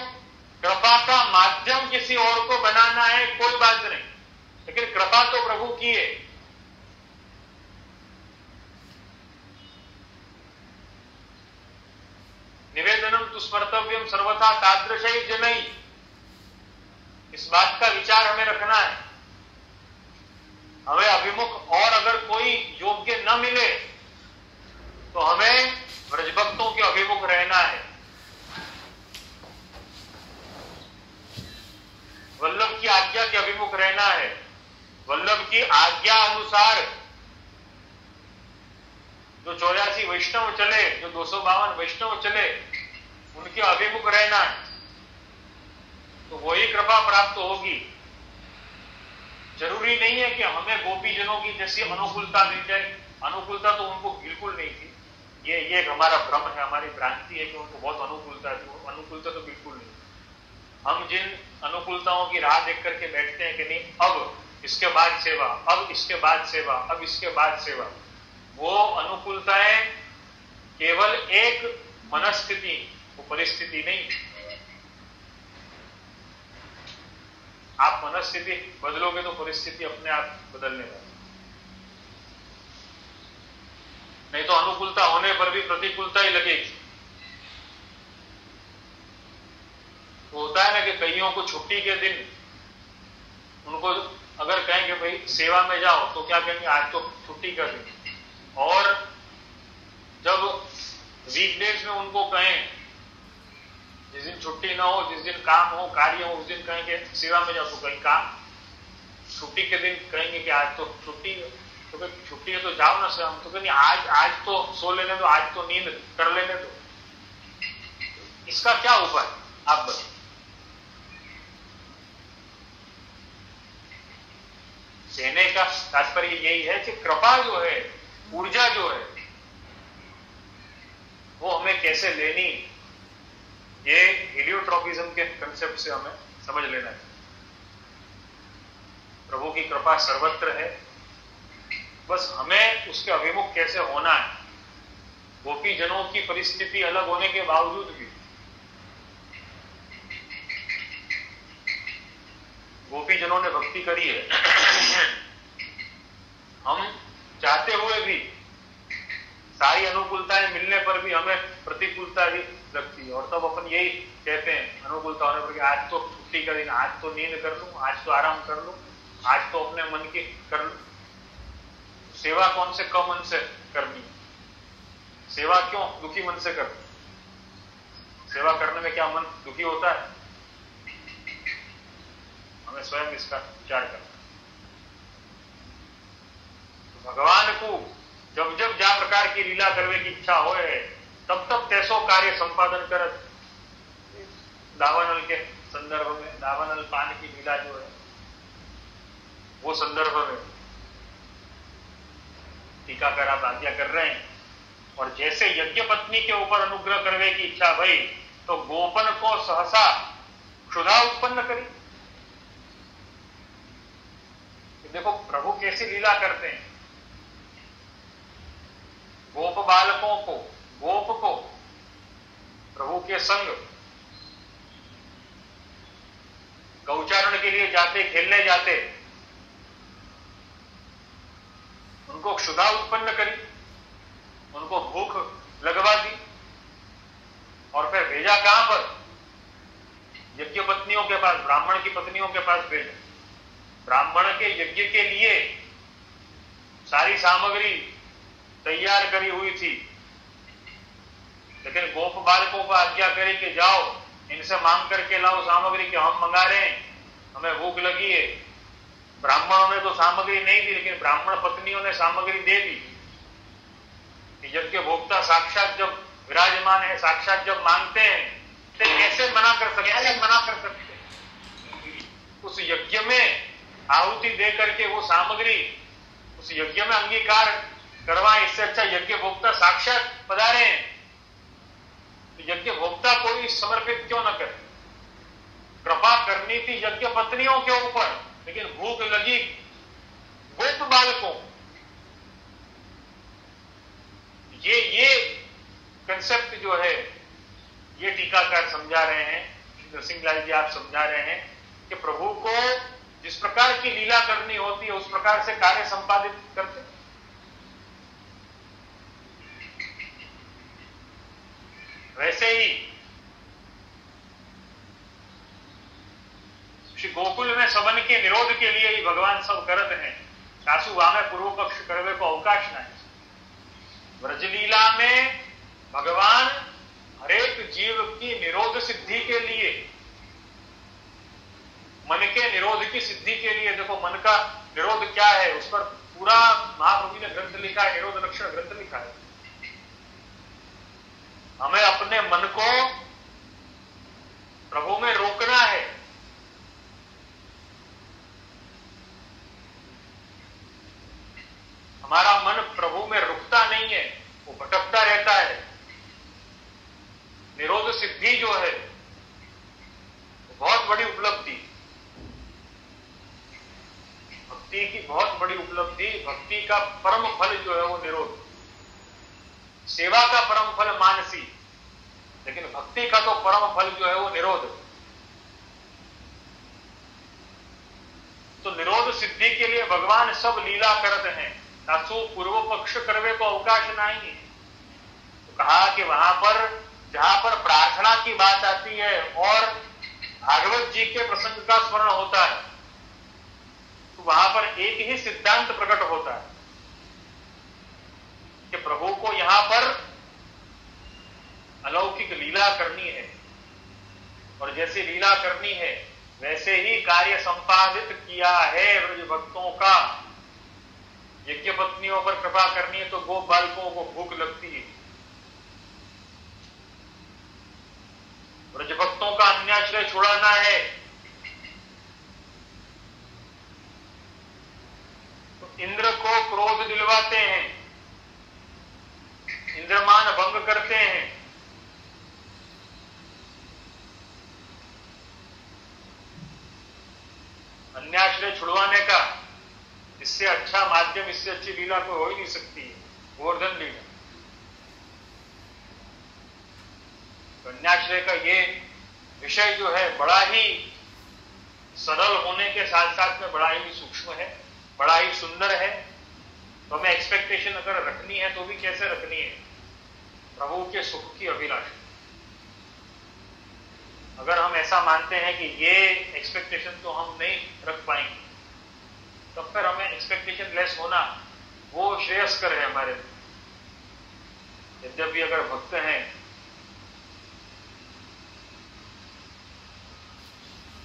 कृपा का माध्यम किसी और को बनाना है, कोई बात नहीं, लेकिन कृपा तो प्रभु की है। निवेदनम तु स्मर्तव्यम सर्वथा तादृशै जनैः। इस बात का विचार हमें रखना है। हमें अभिमुख और अगर कोई योग्य न मिले तो हमें ब्रजभक्तों के अभिमुख रहना है। वल्लभ की आज्ञा के अभिमुख रहना है। वल्लभ की आज्ञा अनुसार जो 84 वैष्णव चले, जो 252 वैष्णव चले, उनके अभिमुख रहना है, तो वही कृपा प्राप्त होगी। जरूरी नहीं है कि हमें गोपीजनों की जैसी अनुकूलता मिल जाए। अनुकूलता तो उनको बिल्कुल नहीं थी। ये हमारा भ्रम है, हमारी भ्रांति है कि उनको बहुत अनुकूलता थी। अनुकूलता तो बिल्कुल नहीं। हम जिन अनुकूलताओं की राह देख करके बैठते हैं कि नहीं, अब इसके बाद सेवा, अब इसके बाद सेवा, अब इसके बाद सेवा, वो अनुकूलताएं केवल एक मनस्थिति, वो परिस्थिति नहीं। आप मनस्थिति बदलोगे तो परिस्थिति अपने आप बदलने वाली। नहीं तो अनुकूलता होने पर भी प्रतिकूलता ही लगेगी। तो होता है ना कि कईयों को छुट्टी के दिन उनको अगर कहेंगे भाई सेवा में जाओ, तो क्या कहेंगे आज तो छुट्टी का दिन। और जब वीकडेज में उनको कहें, जिस दिन छुट्टी ना हो, जिस दिन काम हो, कार्य हो, उस दिन कहेंगे सेवा में जाओ, तो कहीं काम। छुट्टी के दिन कहेंगे कि आज तो छुट्टी है, तो कहीं छुट्टी है तो जाओ ना सेवा में, तो कहीं आज तो सो लेने दो, आज तो नींद कर लेने दो। इसका क्या उपाय आप बताओ। कहने का तात्पर्य यही है कि कृपा जो है, ऊर्जा जो है, वो हमें कैसे लेनी, ये हेलियोट्रॉपिज्म के कंसेप्ट से हमें समझ लेना है। प्रभु की कृपा सर्वत्र है, बस हमें उसके अभिमुख कैसे होना है। गोपी जनों की परिस्थिति अलग होने के बावजूद भी गोपी जनों ने भक्ति करी है। हम चाहते हुए भी सारी अनुकूलताएं मिलने पर भी हमें प्रतिकूलता ही लगती है, और तब अपन यही कहते हैं अनुकूलता होने पर कि आज तो छुट्टी का दिन, आज तो नींद कर लूं, आज तो आराम कर लूं, आज तो अपने मन की कर लूं। सेवा कौन से कम मन से करनी? सेवा क्यों दुखी मन से करनी? सेवा करने में क्या मन दुखी होता है? हमें स्वयं इसका विचार करना। तो भगवान को जब जब जा प्रकार की लीला करने की इच्छा हो, तब तब तैसो कार्य संपादन करत। दावानल के संदर्भ में दावानल पान की लीला जो है, वो संदर्भ में टीकाकार आप आज्ञा कर रहे हैं। और जैसे यज्ञ पत्नी के ऊपर अनुग्रह करने की इच्छा भई, तो गोपन को सहसा क्षुधा उत्पन्न करी। देखो प्रभु कैसी लीला करते हैं। गोप बालकों को, गोप को प्रभु के संग गौचारण के लिए जाते, खेलने जाते, उनको क्षुधा उत्पन्न करी, उनको भूख लगवा दी, और फिर भेजा कहां पर? यज्ञ पत्नियों के पास, ब्राह्मण की पत्नियों के पास भेजा। ब्राह्मण के यज्ञ के लिए सारी सामग्री तैयार करी हुई थी, लेकिन गोप बालकों को आज्ञा करी कि जाओ इनसे मांग करके लाओ सामग्री, कि हम मंगा रहे हैं, हमें भूख लगी है। ब्राह्मणों ने तो सामग्री नहीं दी, लेकिन ब्राह्मण पत्नियों ने सामग्री दे दी। यज्ञ भोक्ता साक्षात जब विराजमान है, साक्षात जब मांगते हैं, तो कैसे मना कर सकते? अलग मना कर सकते? उस यज्ञ में आहुति दे करके वो सामग्री उस यज्ञ में अंगीकार करवाएं, इससे अच्छा यज्ञ भोक्ता साक्षात पधारे हैं। तो यज्ञ भोक्ता को ही समर्पित क्यों न करे? कृपा करनी थी यज्ञ पत्नियों के ऊपर, लेकिन भूख लगी गोप बालकों। ये कंसेप्ट जो है, ये टीकाकार समझा रहे हैं, नरसिंहलाल जी आप समझा रहे हैं कि प्रभु को जिस प्रकार की लीला करनी होती है, उस प्रकार से कार्य संपादित करते। वैसे ही श्री गोकुल में सबन के निरोध के लिए ही भगवान सब करत हैं, तासु वामे पूर्व पक्ष करवे को अवकाश नहीं। ब्रजलीला में भगवान हरेक जीव की निरोध सिद्धि के लिए, मन के निरोध की सिद्धि के लिए, देखो मन का निरोध क्या है उस पर पूरा महाप्रभु ने ग्रंथ लिखा है, निरोध लक्षण ग्रंथ लिखा है। हमें अपने मन को प्रभु में रोकना है। हमारा मन प्रभु में रुकता नहीं है, वो भटकता रहता है। निरोध सिद्धि जो है बहुत बड़ी उपलब्धि, भक्ति की बहुत बड़ी उपलब्धि। भक्ति का परम फल जो है वो निरोध, सेवा का परम फल मानसी, लेकिन भक्ति का तो परम फल जो है वो निरोध। तो निरोध सिद्धि के लिए भगवान सब लीला करते हैं। तासु पूर्व पक्ष करवे को अवकाश नहीं है। तो कहा कि वहां पर जहां पर प्रार्थना की बात आती है और भागवत जी के प्रसंग का स्मरण होता है, तो वहां पर एक ही सिद्धांत प्रकट होता है कि प्रभु को यहां पर अलौकिक लीला करनी है, और जैसी लीला करनी है वैसे ही कार्य संपादित किया है। ब्रज भक्तों का यज्ञ पत्नियों पर कृपा करनी है तो गो बालकों को भूख लगती है। ब्रज भक्तों का अन्याश्रय छुड़ाना है तो इंद्र को क्रोध दिलवाते हैं, इंद्रमान भंग करते हैं। अन्याश्रय छुड़वाने का इससे अच्छा माध्यम, इससे अच्छी लीला कोई हो ही नहीं सकती है, गोवर्धन लीला। अन्याश्रय का ये विषय जो है बड़ा ही सरल होने के साथ साथ में बड़ा ही सूक्ष्म है, बड़ा ही सुंदर है। तो हमें एक्सपेक्टेशन अगर रखनी है तो भी कैसे रखनी है? प्रभु के सुख की अभिलाषा। अगर हम ऐसा मानते हैं कि ये एक्सपेक्टेशन तो हम नहीं रख पाएंगे, तो फिर हमें एक्सपेक्टेशन लेस होना वो श्रेयस्कर है हमारे लिए। यद्यपि अगर भक्त हैं,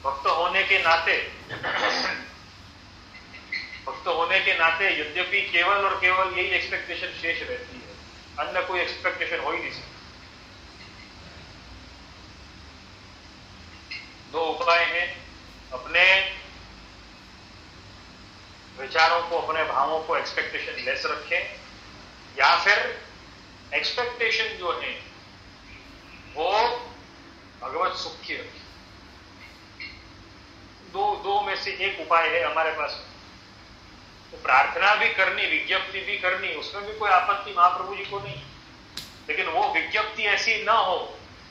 भक्त होने के नाते यद्यपि केवल और केवल यही एक्सपेक्टेशन शेष रहती है, अन्य कोई एक्सपेक्टेशन हो ही नहीं सकती। दो उपाय हैं, अपने विचारों को, अपने भावों को एक्सपेक्टेशन लेस रखें, या फिर एक्सपेक्टेशन जो है वो भगवत सुख की रखें। दो में से एक उपाय है हमारे पास। तो प्रार्थना भी करनी, विज्ञप्ति भी करनी, उसमें भी कोई आपत्ति महाप्रभु जी को नहीं, लेकिन वो विज्ञप्ति ऐसी ना हो,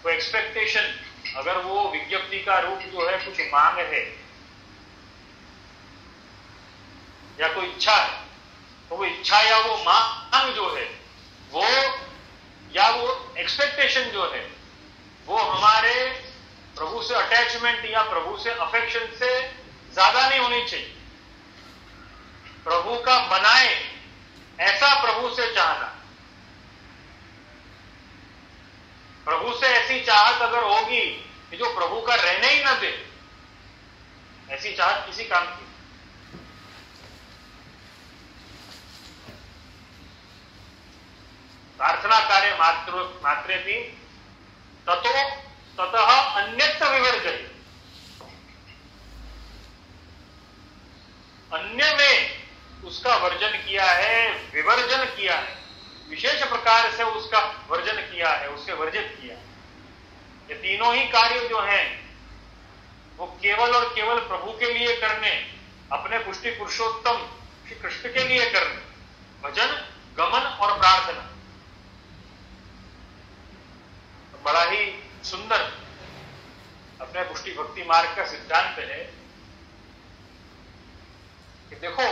वो एक्सपेक्टेशन, अगर वो विज्ञप्ति का रूप जो है कुछ मांग है या कोई इच्छा है, तो वो इच्छा या वो मांग जो है वो, या वो एक्सपेक्टेशन जो है वो हमारे प्रभु से अटैचमेंट या प्रभु से अफेक्शन से ज्यादा नहीं होनी चाहिए। प्रभु का बनाए ऐसा प्रभु से चाहना, प्रभु से ऐसी चाहत अगर होगी कि जो प्रभु का रहने ही न दे, ऐसी चाहत किसी काम की। प्रार्थना कार्य मात्रे भी ततः अन्यत्र विवर्जय, अन्य में उसका वर्जन किया है, विवर्जन किया है, विशेष प्रकार से उसका वर्जन किया है, उससे वर्जित किया है। ये तीनों ही कार्य जो हैं वो केवल और केवल प्रभु के लिए करने, अपने पुष्टि पुरुषोत्तम श्री कृष्ण के लिए करने, भजन, गमन और प्रार्थना। बड़ा ही सुंदर अपने पुष्टि भक्ति मार्ग का सिद्धांत है कि देखो,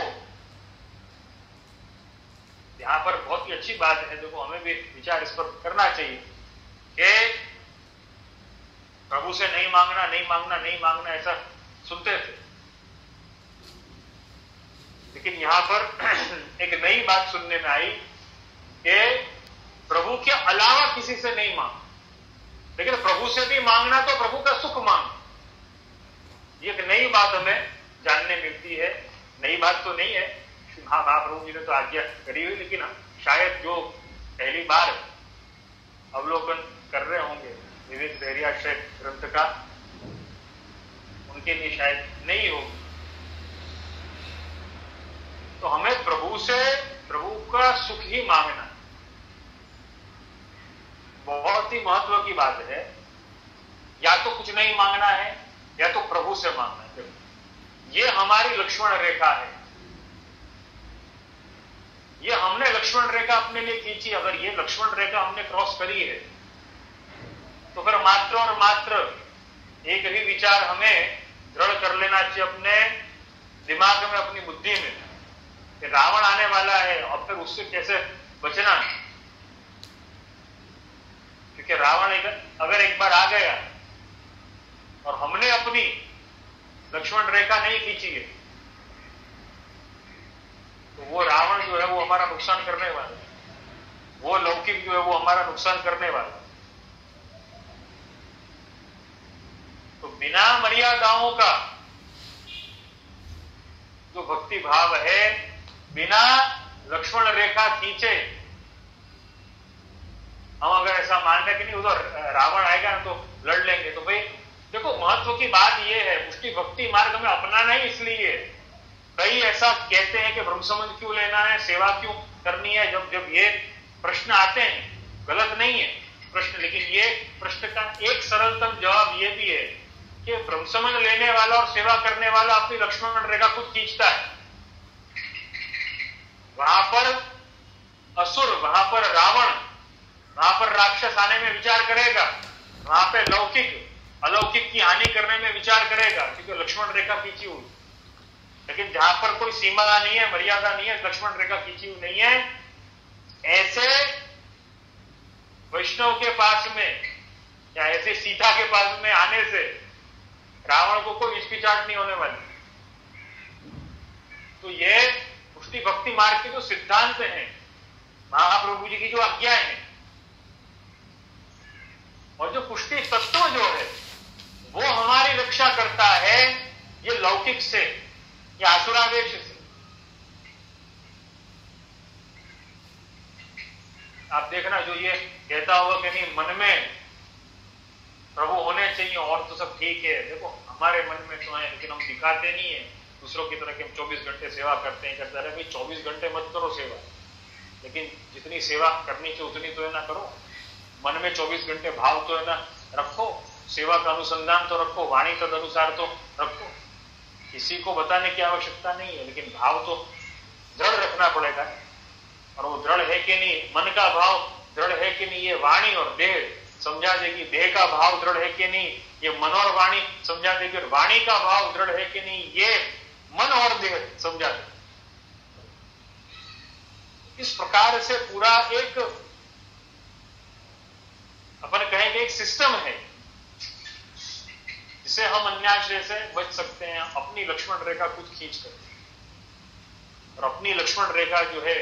यहां पर बहुत ही अच्छी बात है, देखो हमें भी विचार इस पर करना चाहिए कि प्रभु से नहीं मांगना, नहीं मांगना, नहीं मांगना, ऐसा सुनते थे। लेकिन यहां पर एक नई बात सुनने में आई कि प्रभु के अलावा किसी से नहीं मांग, लेकिन प्रभु से भी मांगना तो प्रभु का सुख मांग। ये एक नई बात हमें जानने मिलती है। नई बात तो नहीं है, महाप्रभु जी ने तो आज्ञा करी हुई, लेकिन शायद जो पहली बार अवलोकन कर रहे होंगे विवेक धैर्याश्रय ग्रंथ का, उनके लिए शायद नहीं होगी। तो हमें प्रभु से प्रभु का सुख ही मांगना बहुत ही महत्व की बात है। या तो कुछ नहीं मांगना है या तो प्रभु से मांगना है। ये हमारी लक्ष्मण रेखा है। ये हमने लक्ष्मण रेखा अपने लिए खींची। अगर ये लक्ष्मण रेखा हमने क्रॉस करी है तो फिर मात्र और मात्र एक ही विचार हमें दृढ़ कर लेना चाहिए अपने दिमाग में, अपनी बुद्धि में, कि रावण आने वाला है और फिर उससे कैसे बचना। क्योंकि रावण अगर एक बार आ गया और हमने अपनी लक्ष्मण रेखा नहीं खींची है तो वो रावण जो है वो हमारा नुकसान करने वाला है, वो लौकिक जो है वो हमारा नुकसान करने वाला है। तो बिना मर्यादाओं का जो भक्ति भाव है, बिना लक्ष्मण रेखा खींचे हम अगर ऐसा मान रहे कि नहीं उधर रावण आएगा ना तो लड़ लेंगे, तो भाई देखो महत्व की बात यह है, उसकी भक्ति मार्ग में अपनाना ही इसलिए। कई ऐसा कहते हैं कि ब्रह्म संबंध क्यों लेना है, सेवा क्यों करनी है, जब ये प्रश्न आते हैं, गलत नहीं है प्रश्न, लेकिन ये प्रश्न का एक सरलतम जवाब ये भी है कि ब्रह्म संबंध लेने वाला और सेवा करने वाला अपनी लक्ष्मण रेखा खुद खींचता है। वहां पर असुर, वहां पर रावण, वहां पर राक्षस आने में विचार करेगा, वहां पे लौकिक अलौकिक की हानि करने में विचार करेगा, क्योंकि लक्ष्मण रेखा खींची हुई। लेकिन जहां पर कोई सीमा नहीं है, मर्यादा नहीं है, लक्ष्मण रेखा खींची हुई नहीं है, ऐसे वैष्णव के पास में या ऐसे सीता के पास में आने से रावण को कोई हिचकिचाहट नहीं होने वाली। तो ये पुष्टि भक्ति मार्ग के जो सिद्धांत हैं, महाप्रभु जी की जो आज्ञा है, और जो पुष्टि तत्व जो है वो हमारी रक्षा करता है ये लौकिक से या आसुरावेश से। आप देखना, जो ये कहता होगा कि नहीं मन में प्रभु होने चाहिए और तो सब ठीक है, देखो हमारे मन में तो है लेकिन हम दिखाते नहीं है दूसरों की तरह कि हम 24 घंटे सेवा करते हैं, करते रहे। भाई 24 घंटे मत करो सेवा, लेकिन जितनी सेवा करनी चाहिए उतनी तो है ना करो। मन में 24 घंटे भाव तो है ना रखो, सेवा का अनुसंधान तो रखो, वाणी तद अनुसार तो रखो। किसी को बताने की आवश्यकता नहीं है, लेकिन भाव तो दृढ़ रखना पड़ेगा। और वो दृढ़ है कि नहीं, मन का भाव दृढ़ है कि नहीं, ये वाणी और देह समझा देगी। देह का भाव दृढ़ है कि नहीं, ये मन और वाणी समझा देगी। और वाणी का भाव दृढ़ है कि नहीं, ये मन और देह समझा देगी। इस प्रकार से पूरा एक अपन कहेंगे एक सिस्टम है जिसे हम अन्याश्रय से बच सकते हैं, अपनी लक्ष्मण रेखा खुद खींच कर। और अपनी लक्ष्मण रेखा जो है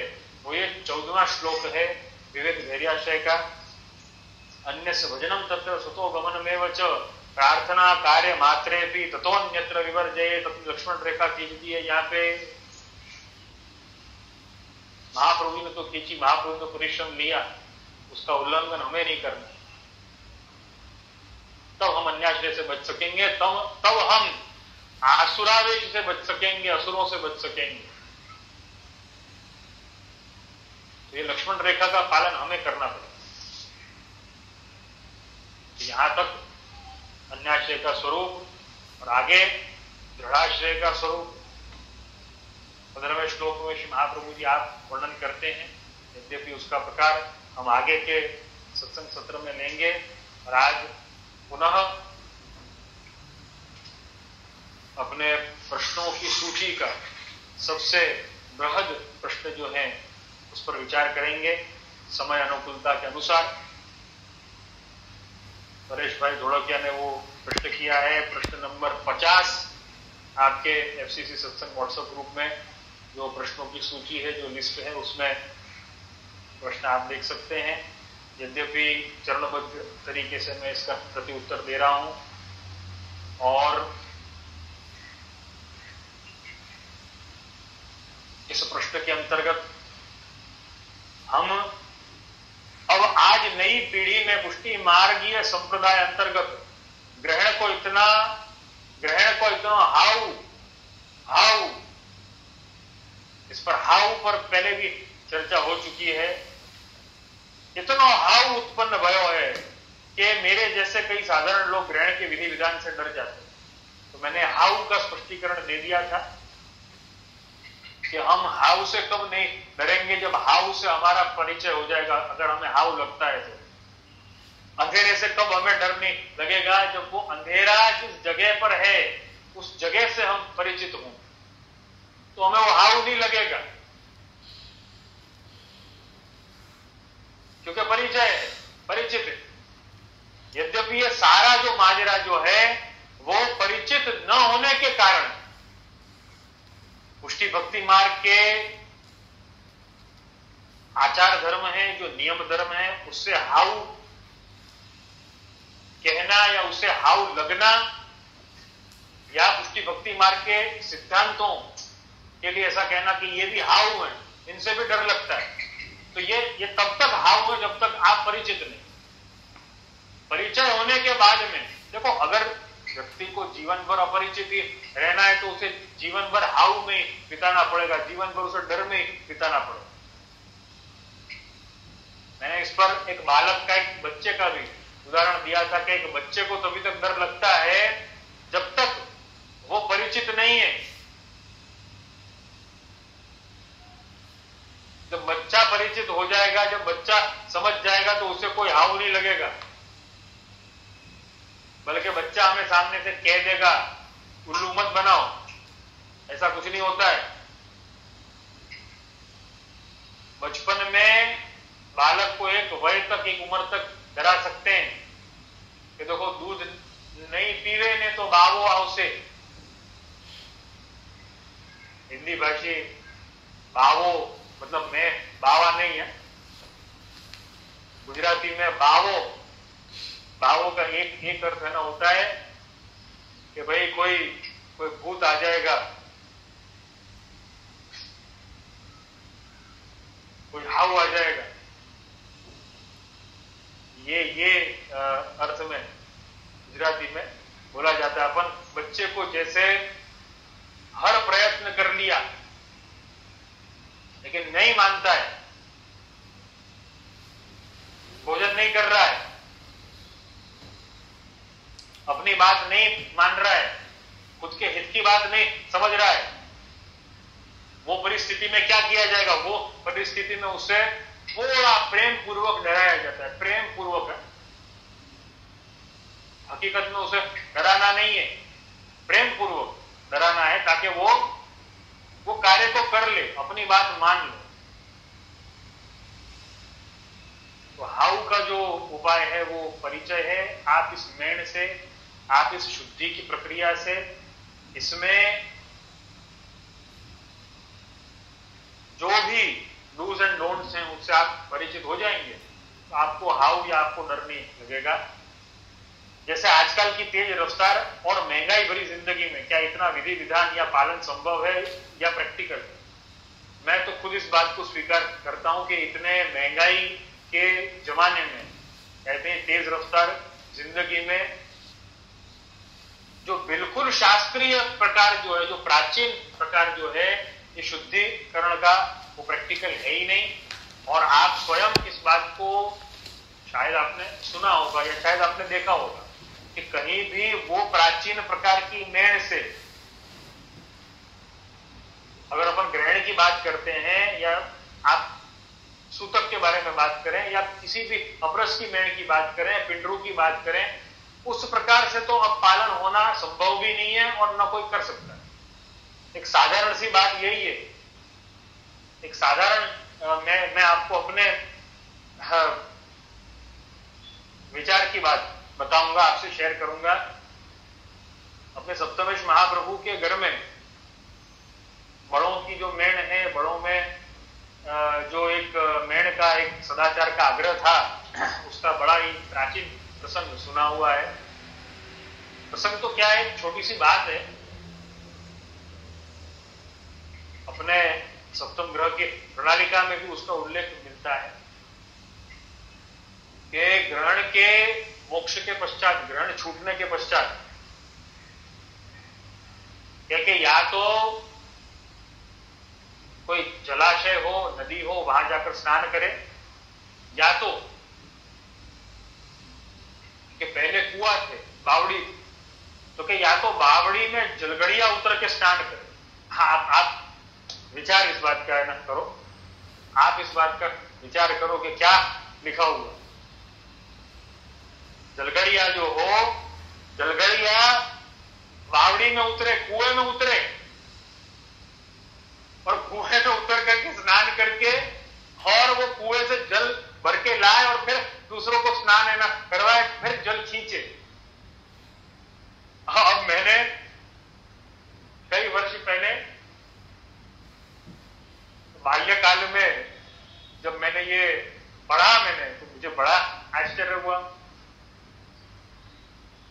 वो ये 14वां श्लोक है विवेक धैर्याश्रय का। अन्य भजनम तत्र सुतो गमनमेव च प्रार्थना कार्य मात्रे भी ततोन्यत्र विवर्जये। अपनी लक्ष्मण रेखा खींच दी है यहाँ पे। महाप्रभु ने तो खींची, महाप्रभु ने परिश्रम लिया, उसका उल्लंघन हमें नहीं करना। तब हम अन्याश्रय से बच सकेंगे, तब हम आसुरावेश से बच सकेंगे, असुरों से बच सकेंगे। तो ये लक्ष्मण रेखा का पालन हमें करना पड़ेगा। यहां तक अन्याश्रय का स्वरूप, और आगे दृढ़ाश्रय का स्वरूप 15वें श्लोक में श्री महाप्रभु जी आप वर्णन करते हैं। यद्यपि उसका प्रकार हम आगे के सत्संग सत्र में लेंगे। और आज पुनः अपने प्रश्नों की सूची का सबसे बृहद प्रश्न जो है उस पर विचार करेंगे समय अनुकूलता के अनुसार। परेश भाई धोड़किया ने वो प्रश्न किया है, प्रश्न नंबर 50 आपके एफसीसी सत्संग व्हाट्सएप ग्रुप में जो प्रश्नों की सूची है, जो लिस्ट है, उसमें प्रश्न आप देख सकते हैं। यद्यपि चरणबद्ध तरीके से मैं इसका प्रति उत्तर दे रहा हूं, और इस प्रश्न के अंतर्गत हम अब आज नई पीढ़ी में पुष्टि मार्गीय संप्रदाय अंतर्गत ग्रहण को इतना हाउ, इस पर हाउ पर पहले भी चर्चा हो चुकी है। इतना हाउ उत्पन्न भयो है कि मेरे जैसे कई साधारण लोग ग्रहण के विधि विधान से डर जाते हैं। तो मैंने हाउ का स्पष्टीकरण दे दिया था कि हम हाउ से कब नहीं डरेंगे, जब हाउ से हमारा परिचय हो जाएगा। अगर हमें हाउ लगता है तो अंधेरे से कब हमें डर नहीं लगेगा, जब वो अंधेरा जिस जगह पर है उस जगह से हम परिचित हों, तो हमें वो हाउ नहीं लगेगा, क्योंकि परिचित है। यद्यपि ये सारा जो माजरा जो है वो परिचित न होने के कारण, पुष्टि भक्ति मार्ग के आचार धर्म है, जो नियम धर्म है, उससे हाउ कहना या उसे हाउ लगना, या पुष्टि भक्ति मार्ग के सिद्धांतों के लिए ऐसा कहना कि ये भी हाउ है, इनसे भी डर लगता है। तो ये तब तक हाउ है जब तक आप परिचित नहीं। परिचय होने के बाद में देखो, अगर व्यक्ति को जीवन भर अपरिचित ही रहना है तो उसे जीवन भर हाउ में बिताना पड़ेगा, जीवन भर उसे डर में बिताना पड़ेगा। मैंने इस पर एक बालक का, एक बच्चे का भी उदाहरण दिया था कि एक बच्चे को तभी तक डर लगता है जब तक वो परिचित नहीं है। जब बच्चा परिचित हो जाएगा, जब बच्चा समझ जाएगा, तो उसे कोई हाउ नहीं लगेगा। बल्कि बच्चा हमें सामने से कह देगा उल्लू मत बनाओ, ऐसा कुछ नहीं होता है। बचपन में बालक को एक वय तक, एक उम्र तक डरा सकते हैं कि देखो दूध नहीं पीवे ने तो बावो आवसे। हिंदी भाषी बावो मतलब मैं बावा नहीं है, गुजराती में बावो का एक अर्थ है ना, होता है कि भाई कोई भूत आ जाएगा, कोई हाउ आ जाएगा। ये अर्थ में गुजराती में बोला जाता है। अपन बच्चे को जैसे हर प्रयत्न कर लिया लेकिन नहीं मानता है, भोजन नहीं कर रहा है, अपनी बात नहीं मान रहा है, खुद के हित की बात नहीं समझ रहा है, वो परिस्थिति में क्या किया जाएगा? वो परिस्थिति में उसे थोड़ा प्रेम पूर्वक डराया जाता है। प्रेम पूर्वक है, हकीकत में उसे डराना नहीं है, प्रेम पूर्वक डराना है ताकि वो कार्य को कर ले, अपनी बात मान ले। तो हाउ का जो उपाय है वो परिचय है। आप इस मेण से, आप इस शुद्धि की प्रक्रिया से, इसमें जो भी डूज एंड डोंट्स हैं उससे आप परिचित हो जाएंगे, तो आपको हाउ या आपको डर नहीं लगेगा। जैसे आजकल की तेज रफ्तार और महंगाई भरी जिंदगी में क्या इतना विधि विधान या पालन संभव है या प्रैक्टिकल? मैं तो खुद इस बात को स्वीकार करता हूं कि इतने महंगाई के जमाने में, कहते हैं तेज रफ्तार जिंदगी में, जो बिल्कुल शास्त्रीय प्रकार जो है, जो प्राचीन प्रकार जो है, ये शुद्धिकरण का, वो प्रैक्टिकल है ही नहीं। और आप स्वयं इस बात को शायद आपने सुना होगा या शायद आपने देखा होगा कि कहीं भी वो प्राचीन प्रकार की मेण से, अगर अपन ग्रहण की बात करते हैं या आप सूतक के बारे में बात करें या किसी भी अपरस की मेण की बात करें, पिंडरू की बात करें, उस प्रकार से तो अब पालन होना संभव भी नहीं है और न कोई कर सकता है। एक साधारण सी बात यही है, एक साधारण मैं आपको अपने विचार की बात बताऊंगा, आपसे शेयर करूंगा। अपने सप्तमेश महाप्रभु के घर में बड़ों की जो मेण जो एक मेंढका एक सदाचार का आग्रह था, उसका बड़ा ही प्राचीन प्रसंग सुना हुआ है। प्रसंग तो क्या है, छोटी सी बात है। अपने सप्तम ग्रह की प्रणालिका में भी उसका उल्लेख मिलता है कि ग्रहण के मोक्ष के पश्चात, ग्रहण छूटने के पश्चात, कि या तो कोई जलाशय हो, नदी हो, वहां जाकर स्नान करे, या तो कि पहले कुआं थे, बावड़ी, तो कि या तो बावड़ी में जलगड़िया उतर के स्नान करे। हाँ, आप विचार इस बात का ना करो, आप इस बात का विचार करो कि क्या लिखा हुआ। जलगड़िया जो हो, जलगड़िया बावड़ी में उतरे, कुएं में उतरे, और कुएं में उतर करके स्नान करके और वो कुएं से जल भर के लाए और फिर दूसरों को स्नान है ना करवाए, फिर जल खींचे। अब मैंने कई वर्ष पहले बाल्यकाल में जब मैंने ये पढ़ा, तो मुझे बड़ा आश्चर्य हुआ।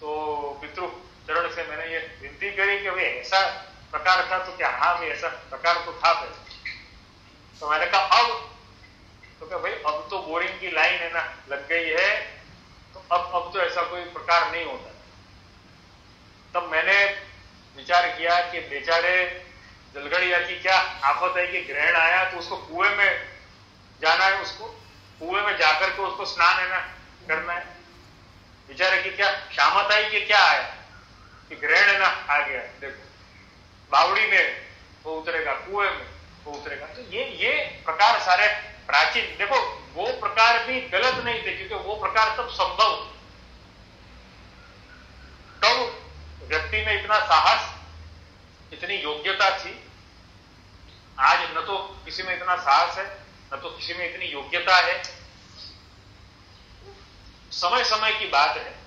तो पितृ चरण से मैंने ये विनती करी कि भाई ऐसा प्रकार था तो क्या? हाँ भाई ऐसा प्रकार तो था पहले। तो मैंने कहा अब तो क्या भाई, अब तो बोरिंग की लाइन है ना लग गई है, तो अब तो ऐसा कोई प्रकार नहीं होता। तब मैंने विचार किया कि बेचारे जलगड़िया की क्या आफत है कि ग्रहण आया तो उसको कुएं में जाना है, उसको कुएं में जाकर के उसको स्नान है ना करना है। बेचारे की क्या शामत आई कि क्या आया कि ग्रहण है ना आ गया, देखो बावड़ी में वो उतरेगा, कुएं में वो उतरेगा। तो ये प्रकार सारे प्राचीन, देखो वो प्रकार भी गलत नहीं थे, क्योंकि वो प्रकार तब संभव, तब व्यक्ति में इतना साहस, इतनी योग्यता थी। आज न तो किसी में इतना साहस है, न तो किसी में इतनी योग्यता है। समय समय की बात है।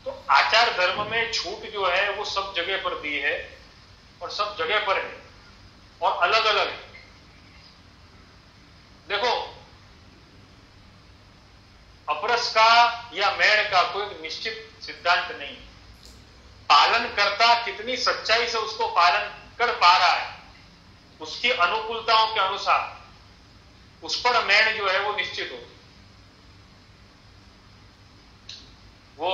तो आचार धर्म में छूट जो है वो सब जगह पर दी है और सब जगह पर है और अलग अलग है। देखो, अपरस का या मेड़ का कोई निश्चित सिद्धांत नहीं। पालन करता कितनी सच्चाई से उसको पालन कर पा रहा है, उसकी अनुकूलताओं के अनुसार उस पर मेड़ जो है वो निश्चित होती। वो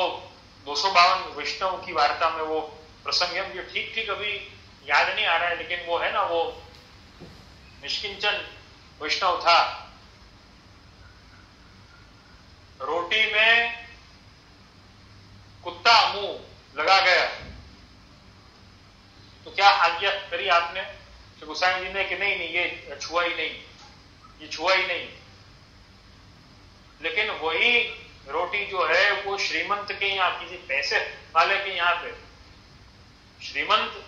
252 वैष्णव की वार्ता में वो प्रसंग है, मुझे ठीक अभी याद नहीं आ रहा है, लेकिन वो है ना, वो निष्किंचन वैष्णव था। रोटी में कुत्ता मुंह लगा गया तो क्या आज्ञा करी आपने? तो गोसाई जी ने कि नहीं ये छुआ ही नहीं, ये छुआ ही नहीं। लेकिन वही रोटी जो है वो श्रीमंत के यहाँ, किसी पैसे वाले के यहाँ पे, श्रीमंत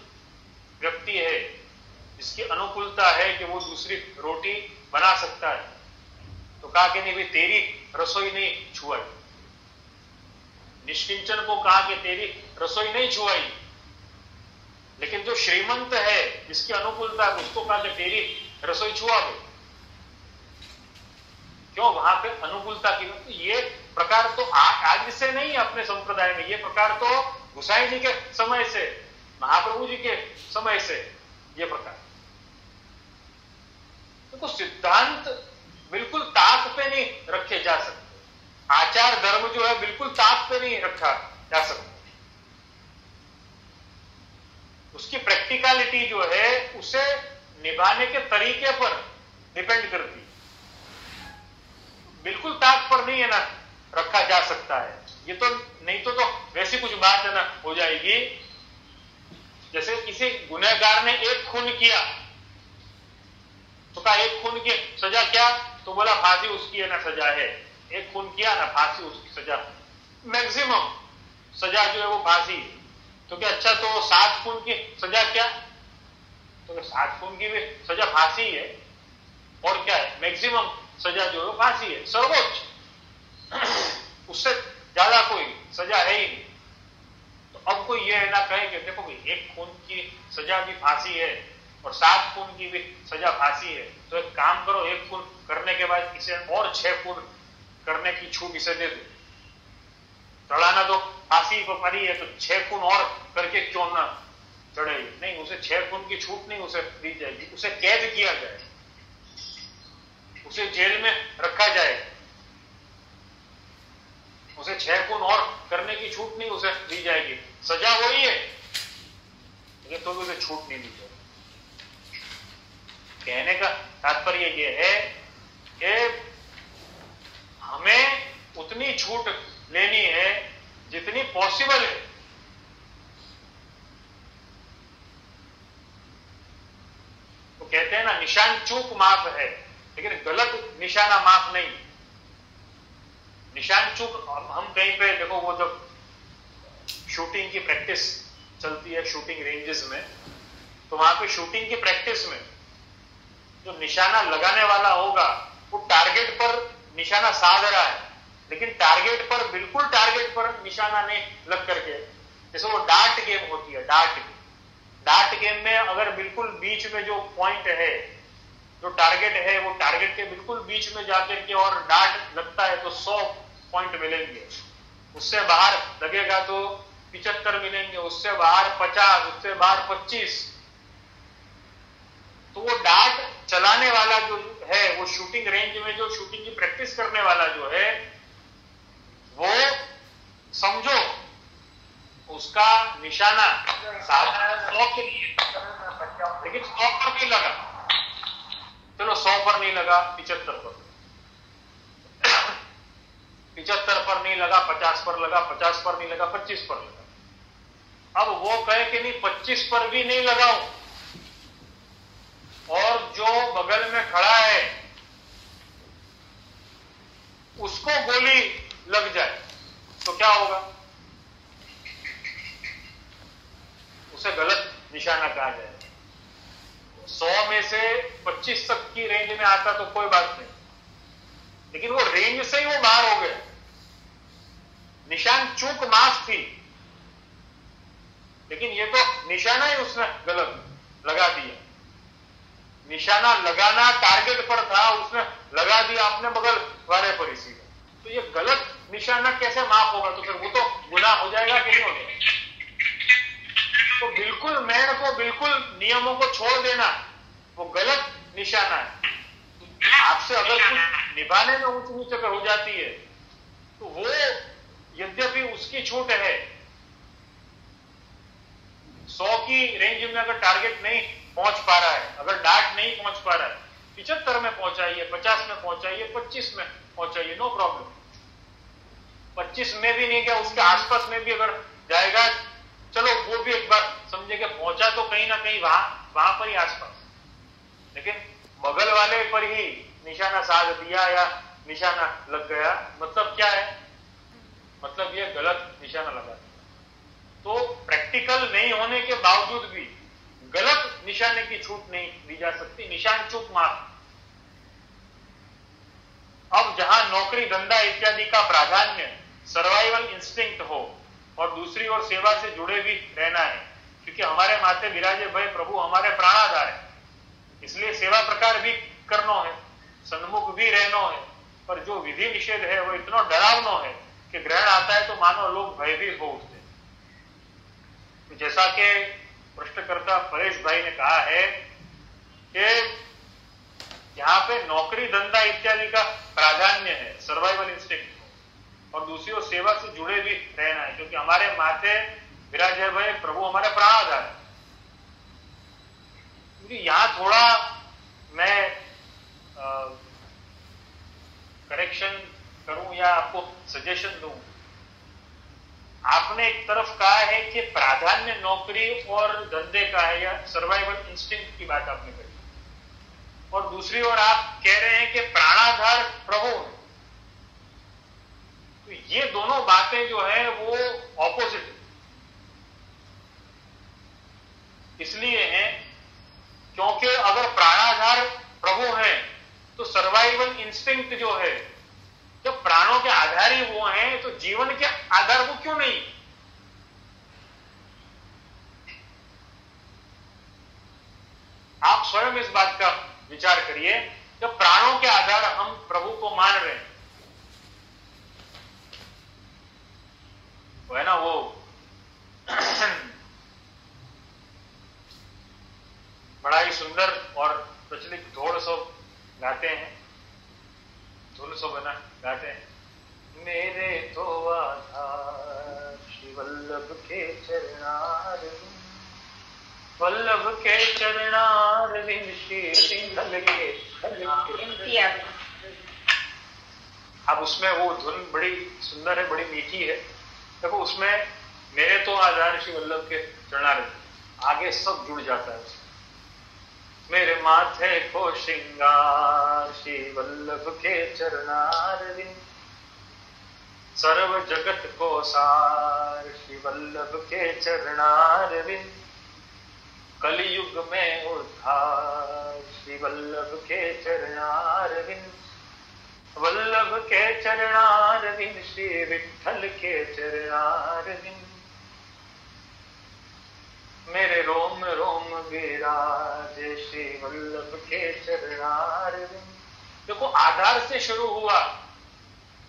व्यक्ति है जिसकी अनुकूलता है कि वो दूसरी रोटी बना सकता है, तो कहा कि नहीं भाई तेरी रसोई नहीं छुआई। निष्किंचन को कहा कि तेरी रसोई नहीं छुआई, लेकिन जो श्रीमंत है जिसकी अनुकूलता है उसको कहा कि तेरी रसोई छुआ दो। क्यों? वहां पे अनुकूलता की। तो ये प्रकार तो आज से नहीं है अपने संप्रदाय में, ये प्रकार तो गोसाई जी के समय से, महाप्रभु जी के समय से ये प्रकार। तो सिद्धांत बिल्कुल ताक पे नहीं रखे जा सकते, आचार धर्म जो है बिल्कुल ताक पे नहीं रखा जा सकता। उसकी प्रैक्टिकलिटी जो है उसे निभाने के तरीके पर डिपेंड करती, बिल्कुल ताक पर नहीं है ना रखा जा सकता है। ये तो नहीं तो वैसी कुछ बात है ना हो जाएगी। जैसे किसी गुनहगार ने एक खून किया तो कहा एक खून की सजा क्या? तो बोला फांसी उसकी है ना सजा है। एक खून किया ना, फांसी उसकी सजा, मैक्सिमम सजा जो है वो फांसी। तो क्या अच्छा तो 7 खून की सजा क्या? तो 7 खून की भी सजा फांसी है, और क्या है? मैक्सिमम सजा जो है फांसी है, सर्वोच्च, उससे ज्यादा कोई सजा है ही नहीं। तो अब कोई ये ना कहे कि देखो भाई एक खून की सजा भी फांसी है, और 7 खून की भी सजा फांसी है, तो एक काम करो, 1 खून करने के बाद इसे और 6 खून करने की छूट इसे दे दो। चढ़ाना तो फांसी को पड़ी है, तो 6 खून और करके क्यों ना चढ़ेगी? नहीं, उसे 6 खून की छूट नहीं उसे दी जाएगी, उसे कैद किया जाए, उसे जेल में रखा जाए, उसे 6 खून और करने की छूट नहीं उसे दी जाएगी। सजा वही है, लेकिन तो भी उसे छूट नहीं दी जाएगी। कहने का तात्पर्य यह है कि हमें उतनी छूट लेनी है जितनी पॉसिबल है। तो कहते हैं ना, निशान चूक माफ है, लेकिन गलत निशाना माफ नहीं। निशान चूक, हम कहीं पे देखो, वो जब शूटिंग की प्रैक्टिस चलती है शूटिंग रेंजेस में, तो वहां पे शूटिंग की प्रैक्टिस में जो निशाना लगाने वाला होगा वो टारगेट पर निशाना साध रहा है, लेकिन टारगेट पर, बिल्कुल टारगेट पर निशाना नहीं लग करके, जैसे वो डार्ट गेम होती है, डार्ट गेम में अगर बिल्कुल बीच में जो पॉइंट है, जो टारगेट है, वो टारगेट के बिल्कुल बीच में जाकर के और डार्ट लगता है तो 100 पॉइंट मिलेंगे, उससे बाहर लगेगा तो 75 मिलेंगे, उससे बाहर 50, उससे बाहर 25। तो वो डार्ट चलाने वाला जो है, वो शूटिंग रेंज में जो शूटिंग की प्रैक्टिस करने वाला जो है, वो समझो उसका निशाना साधारण 100 के लिए, लेकिन 100 पर नहीं लगा, चलो 100 पर नहीं लगा, 75 पर 75 पर नहीं लगा, 50 पर लगा, 50 पर नहीं लगा, 25 पर लगा। अब वो कहे कि नहीं 25 पर भी नहीं लगाऊं, और जो बगल में खड़ा है उसको गोली लग जाए तो क्या होगा? उसे गलत निशाना कहा जाएगा। 100 में से 25 तक की रेंज में आता तो कोई बात नहीं, लेकिन वो रेंज से ही वो बाहर हो गया। निशान चूक माफ थी, लेकिन ये तो निशाना ही उसने गलत लगा दिया। निशाना लगाना टारगेट पर था, उसने लगा दिया अपने बगल वाले पर ही सीधा, तो ये गलत निशाना कैसे माफ होगा? तो फिर वो तो गुनाह हो जाएगा कि नहीं हो जाएगा? तो बिल्कुल मैन को, बिल्कुल नियमों को छोड़ देना, वो गलत निशाना है। आपसे अगर कुछ निभाने में ऊंच नीच अगर हो जाती है तो वो, यद्यपि उसकी छूट है, 100 की रेंज में अगर टारगेट नहीं पहुंच पा रहा है, अगर डार्ट नहीं पहुंच पा रहा है, 75 में पहुंचाइए, 50 में पहुंचाइए, 25 में पहुंचाइए, नो प्रॉब्लम। 25 में भी नहीं गया, उसके आसपास में भी अगर जाएगा, चलो वो भी एक बार समझे कि पहुंचा तो कहीं ना कहीं वहां पर ही आसपास, लेकिन बगल वाले पर ही निशाना साध दिया या निशाना लग गया, मतलब क्या है? मतलब ये गलत निशाना लगा दिया। तो प्रैक्टिकल नहीं होने के बावजूद भी गलत निशाने की छूट नहीं दी जा सकती, निशान चूक माफ। अब जहां नौकरी धंधा इत्यादि का प्राधान्य सर्वाइवल इंस्टिंक्ट हो और दूसरी ओर सेवा से जुड़े भी रहना है, क्योंकि हमारे माथे विराजे भय प्रभु हमारे प्राणाधार है, इसलिए सेवा प्रकार भी करनो है, सन्मुख भी रहनो है, पर जो विधि निषेध है वो इतना डरावनो है कि ग्रहण आता है तो मानो लोग भयभीत हो उठते। तो जैसा कि प्रश्नकर्ता परेश भाई ने कहा है कि यहाँ पे नौकरी धंधा इत्यादि का प्राधान्य है, सर्वाइवल इंस्टिंक्ट, और दूसरी ओर सेवा से जुड़े भी रहना है, क्योंकि हमारे माथे विराजे भय प्रभु हमारे प्राणाधार है। क्योंकि यहां थोड़ा मैं करेक्शन करूं या आपको सजेशन दूं। आपने एक तरफ कहा है कि प्राधान्य नौकरी और धंधे का है, या सर्वाइवल इंस्टिंक्ट की बात आपने कही, और दूसरी ओर आप कह रहे हैं कि प्राणाधार प्रभु है। तो ये दोनों बातें जो है वो ऑपोजिट है। इसलिए है क्योंकि अगर प्राणाधार प्रभु है तो सर्वाइवल इंस्टिंक्ट जो है, जब प्राणों के आधार ही वो हैं, तो जीवन के आधार वो क्यों नहीं? स्वयं इस बात का विचार करिए कि प्राणों के आधार हम प्रभु को मान रहे हैं, वो है ना वो बड़ा ही सुंदर और प्रचलित ढोल सब गाते हैं, ढोल सब है ना गाते हैं, मेरे तो आधार श्री वल्लभ के चरणारविंद, वल्लभ के चरणारविंद श्री सिंघल के। अब उसमें वो धुन बड़ी सुंदर है, बड़ी मीठी है। देखो उसमें मेरे तो आधार श्री वल्लभ के चरणारविंद, आगे सब जुड़ जाता है उसमें। मेरे माथे को श्रृंगार श्री वल्लभ के चरणारविंद, सर्व जगत को सार श्री वल्लभ के चरणारविंद, कलयुग में उद्धार श्री वल्लभ के चरणारविंद, वल्लभ के चरणारविंद श्री विठ्ठल के चरणारविंद, मेरे रोम रोम विराजे श्री वल्लभ के चरणारविंद। देखो आधार से शुरू हुआ,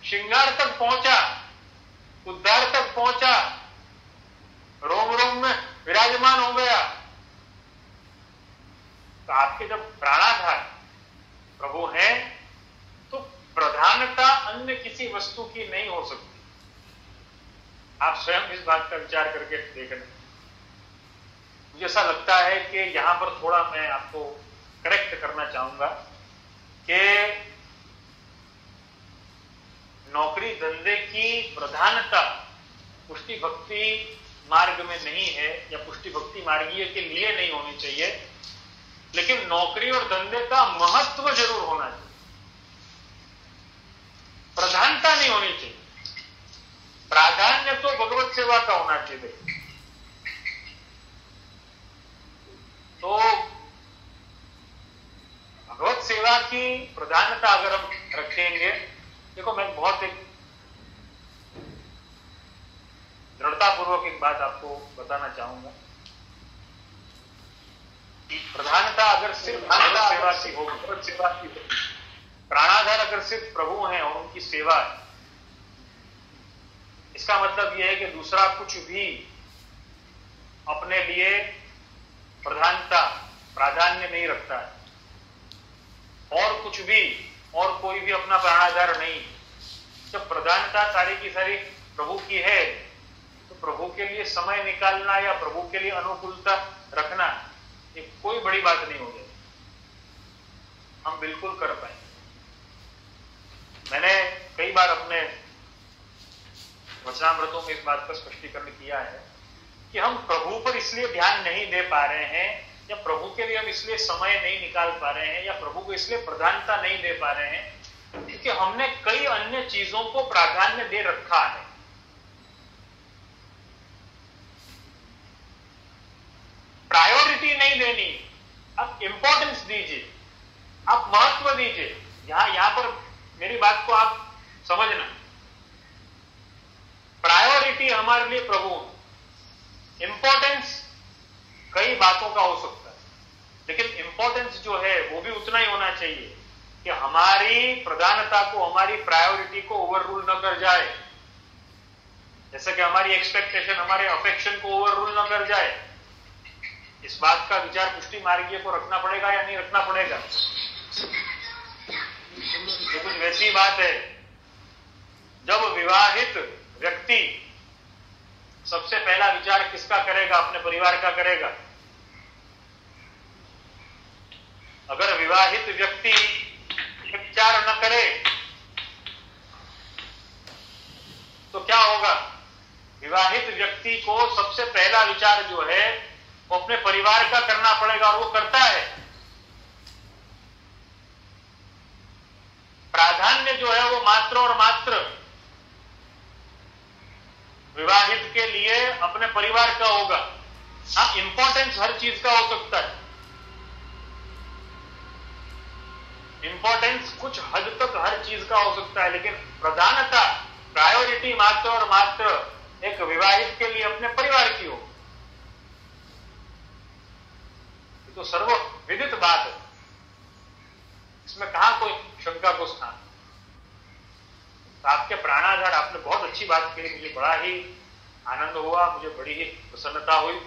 श्रृंगार तक पहुंचा, उद्धार तक पहुंचा, रोम रोम में विराजमान हो गया। तो आपके जब प्राणाधार प्रभु हैं तो प्रधानता अन्य किसी वस्तु की नहीं हो सकती। आप स्वयं इस बात का विचार करके देखना। मुझे ऐसा लगता है कि यहां पर थोड़ा मैं आपको करेक्ट करना चाहूंगा कि नौकरी धंधे की प्रधानता पुष्टि भक्ति मार्ग में नहीं है, या पुष्टि भक्ति मार्गीय के लिए नहीं होनी चाहिए, लेकिन नौकरी और धंधे का महत्व जरूर होना चाहिए, प्रधानता नहीं होनी चाहिए। प्राधान्य तो भगवत सेवा का होना चाहिए। तो भगवत सेवा की प्रधानता अगर हम रखेंगे, देखो मैं बहुत एक दृढ़तापूर्वक एक बात आपको बताना चाहूंगा कि प्रधानता अगर सिर्फ भगवत सेवा की हो, भगवत सेवा की हो, प्राणाधार अगर सिर्फ प्रभु हैं और उनकी सेवा है, इसका मतलब यह है कि दूसरा कुछ भी अपने लिए प्रधानता प्राधान्य नहीं रखता है, और कुछ भी और कोई भी अपना प्राणाधार नहीं। जब प्रधानता सारी की सारी प्रभु की है तो प्रभु के लिए समय निकालना या प्रभु के लिए अनुकूलता रखना ये कोई बड़ी बात नहीं होगी, हम बिल्कुल कर पाएंगे। मैंने कई बार अपने वचनामृतों में इस बात का स्पष्टीकरण किया है कि हम प्रभु पर इसलिए ध्यान नहीं दे पा रहे हैं, या प्रभु के लिए हम इसलिए समय नहीं निकाल पा रहे हैं, या प्रभु को इसलिए प्रधानता नहीं दे पा रहे हैं क्योंकि हमने कई अन्य चीजों को प्राधान्य दे रखा है। प्रायोरिटी नहीं देनी, आप इंपॉर्टेंस दीजिए, आप महत्व दीजिए। यहां पर मेरी बात को आप समझना, प्रायोरिटी हमारे लिए प्रभु, इंपॉर्टेंस कई बातों का हो सकता है, लेकिन इंपॉर्टेंस जो है वो भी उतना ही होना चाहिए कि हमारी प्रधानता को, हमारी प्रायोरिटी को ओवररूल न कर जाए। जैसे कि हमारी एक्सपेक्टेशन, हमारे अफेक्शन को ओवररूल न कर जाए। इस बात का विचार पुष्टि मार्गीय को रखना पड़ेगा या नहीं रखना पड़ेगा? ये कुछ वैसी बात है, जब विवाहित व्यक्ति सबसे पहला विचार किसका करेगा? अपने परिवार का करेगा। अगर विवाहित व्यक्ति विचार न करे तो क्या होगा? विवाहित व्यक्ति को सबसे पहला विचार जो है वो अपने परिवार का करना पड़ेगा, और वो करता है। प्राधान्य जो है वो मात्र और मात्र विवाहित के लिए अपने परिवार का होगा। हाँ, इंपॉर्टेंस हर चीज का हो सकता है, इंपॉर्टेंस कुछ हद तक हर चीज का हो सकता है, लेकिन प्रधानता, प्रायोरिटी मात्र और मात्र एक विवाहित के लिए अपने परिवार की हो। तो सर्व विदित बात है, इसमें कहां कोई शंका को स्थान। तो आपके प्राणाधार, आपने बहुत अच्छी बात कही, मुझे बड़ा ही आनंद हुआ, मुझे बड़ी ही प्रसन्नता हुई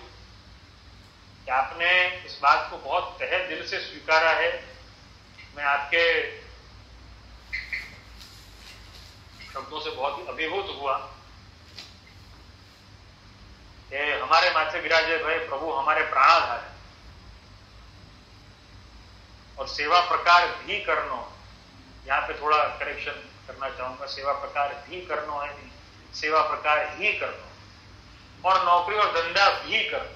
कि आपने इस बात को बहुत तहे दिल से स्वीकारा है। मैं आपके शब्दों से बहुत ही अभिभूत हुआ कि हमारे माथे विराजे भाई प्रभु हमारे प्राणाधार है, और सेवा प्रकार भी करनो, यहाँ पे थोड़ा करेक्शन करना चाहूंगा, सेवा प्रकार भी करनो है नहीं, सेवा प्रकार ही करनो, और नौकरी और धंधा भी करनो,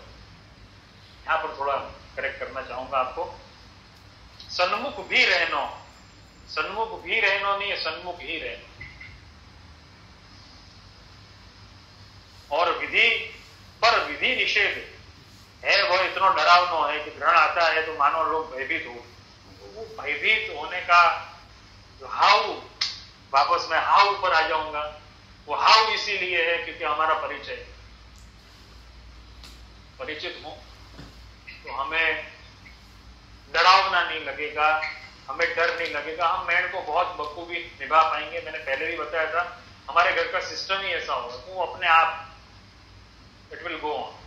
यहाँ पर थोड़ा करेक्ट करना चाहूंगा आपको। सन्मुख भी रहनो, सन्मुख भी रहनो नहीं है, सन्मुख ही रहनो। और विधि पर विधि निषेध है, वो इतना डरावना है कि ग्रहण आता है तो मानो लोग भयभीत हो। वो भयभीत होने का जो हाउ, वापस मैं हाउ पर आ जाऊंगा, वो हाउ इसीलिए है क्योंकि हमारा परिचय, परिचित हो तो हमें डरावना नहीं लगेगा, हमें डर नहीं लगेगा, हम मेहनत को बहुत बखूबी निभा पाएंगे। मैंने पहले भी बताया था, हमारे घर का सिस्टम ही ऐसा होगा तो वो अपने आप इट विल गो ऑन।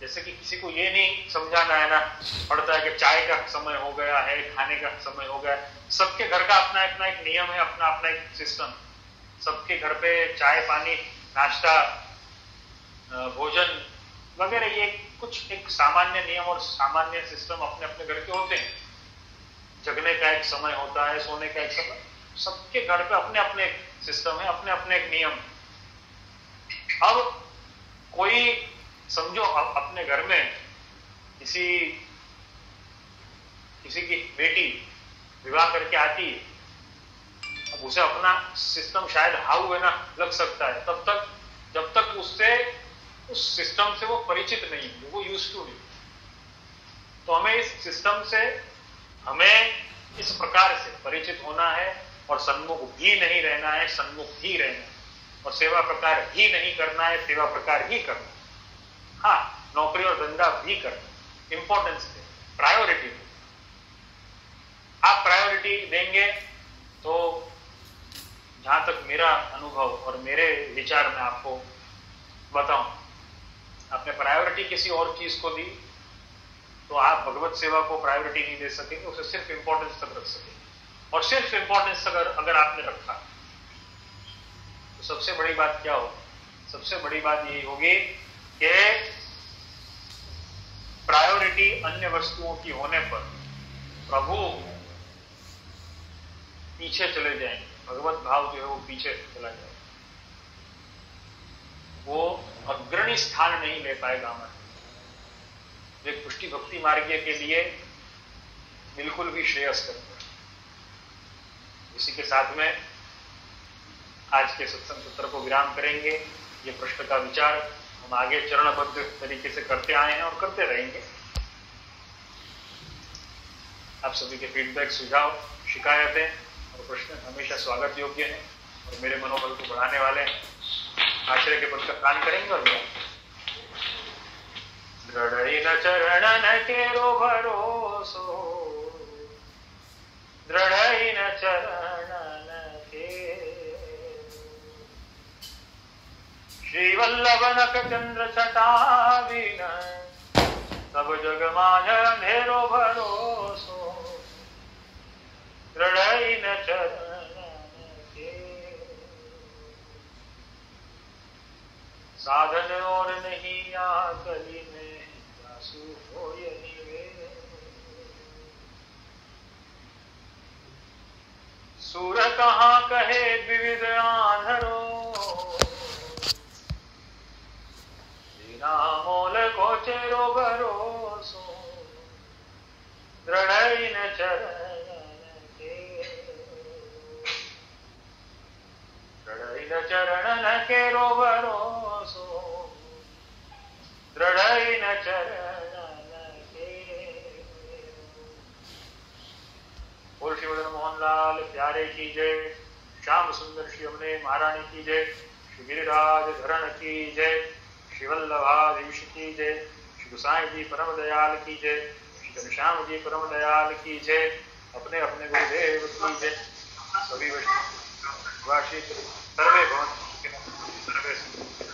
जैसे कि किसी को ये नहीं समझाना है ना पड़ता है कि चाय का समय हो गया है, खाने का समय हो गया है। सबके घर का अपना अपना एक नियम है, अपना अपना एक सिस्टम। सबके घर पे चाय पानी नाश्ता भोजन वगैरह ये कुछ एक सामान्य नियम और सामान्य सिस्टम अपने अपने घर के होते हैं। जगने का एक समय होता है, सोने का एक समय, सबके घर पे अपने अपने सिस्टम है, अपने अपने एक नियम। अब कोई समझो अपने घर में किसी की बेटी विवाह करके आती है, अब उसे अपना सिस्टम शायद हाउ है ना लग सकता है, तब तक जब तक उससे उस सिस्टम से वो परिचित नहीं है, वो यूज्ड टू नहीं। तो हमें इस सिस्टम से हमें इस प्रकार से परिचित होना है और सन्मुख भी नहीं रहना है, सन्मुख ही रहना है, और सेवा प्रकार ही नहीं करना है, सेवा प्रकार ही करना है। हाँ, नौकरी और धंधा भी करना, इंपॉर्टेंस दे, प्रायोरिटी दे। आप प्रायोरिटी देंगे तो जहां तक मेरा अनुभव और मेरे विचार में आपको बताऊं, आपने प्रायोरिटी किसी और चीज को दी तो आप भगवत सेवा को प्रायोरिटी नहीं दे सकेंगे, उसे सिर्फ इंपॉर्टेंस तक रख सकेंगे। और सिर्फ इंपॉर्टेंस अगर आपने रखा तो सबसे बड़ी बात क्या होगी? सबसे बड़ी बात यही होगी कि प्रायोरिटी अन्य वस्तुओं की होने पर प्रभु पीछे चले जाएंगे, भगवत भाव जो है वो पीछे चला जाएगा, वो अग्रणी स्थान नहीं ले पाएगा हमारे। एक पुष्टि भक्ति मार्ग के लिए बिल्कुल भी श्रेयस्कर है। इसी के साथ में आज के सत्संग सत्र को विराम करेंगे। ये प्रश्न का विचार हम आगे चरणबद्ध तरीके से करते आए हैं और करते रहेंगे। आप सभी के फीडबैक, सुझाव, शिकायतें और प्रश्न हमेशा स्वागत योग्य हैं और मेरे मनोबल को बढ़ाने वाले हैं। आश्रय के पद का दान करेंगे और दृढ़ चरणन केरो भरोसो, दृढ़ चरणन के श्री वल्लभ नक चंद्र छटाविन, सब जग माझ अंधेरो भरोसो, दृढ़ चरणन के साधन और नहीं आकली में जासु हो निवे, सूर कहाँ कहे विविध आंधरो, बिना मोल को चेरो भरोसो, दृढ़ चरणन के, दृढ़ चरणन के रो भरोसो, दृढ़ चरणन के। बोल श्री मदन मोहन लाल प्यारे की जय, श्याम सुंदर श्री अमने महारानी की जय, श्री गिरिराज धरण की जय, श्री वल्लभाधीश की जय, श्री गुसाई जी परम दयाल की जय, घनश्याम जी परम दयाल की जय, अपने अपने गुरुदेव की जय। सभी वैष्णव सर्वे भवन्तु सर्वे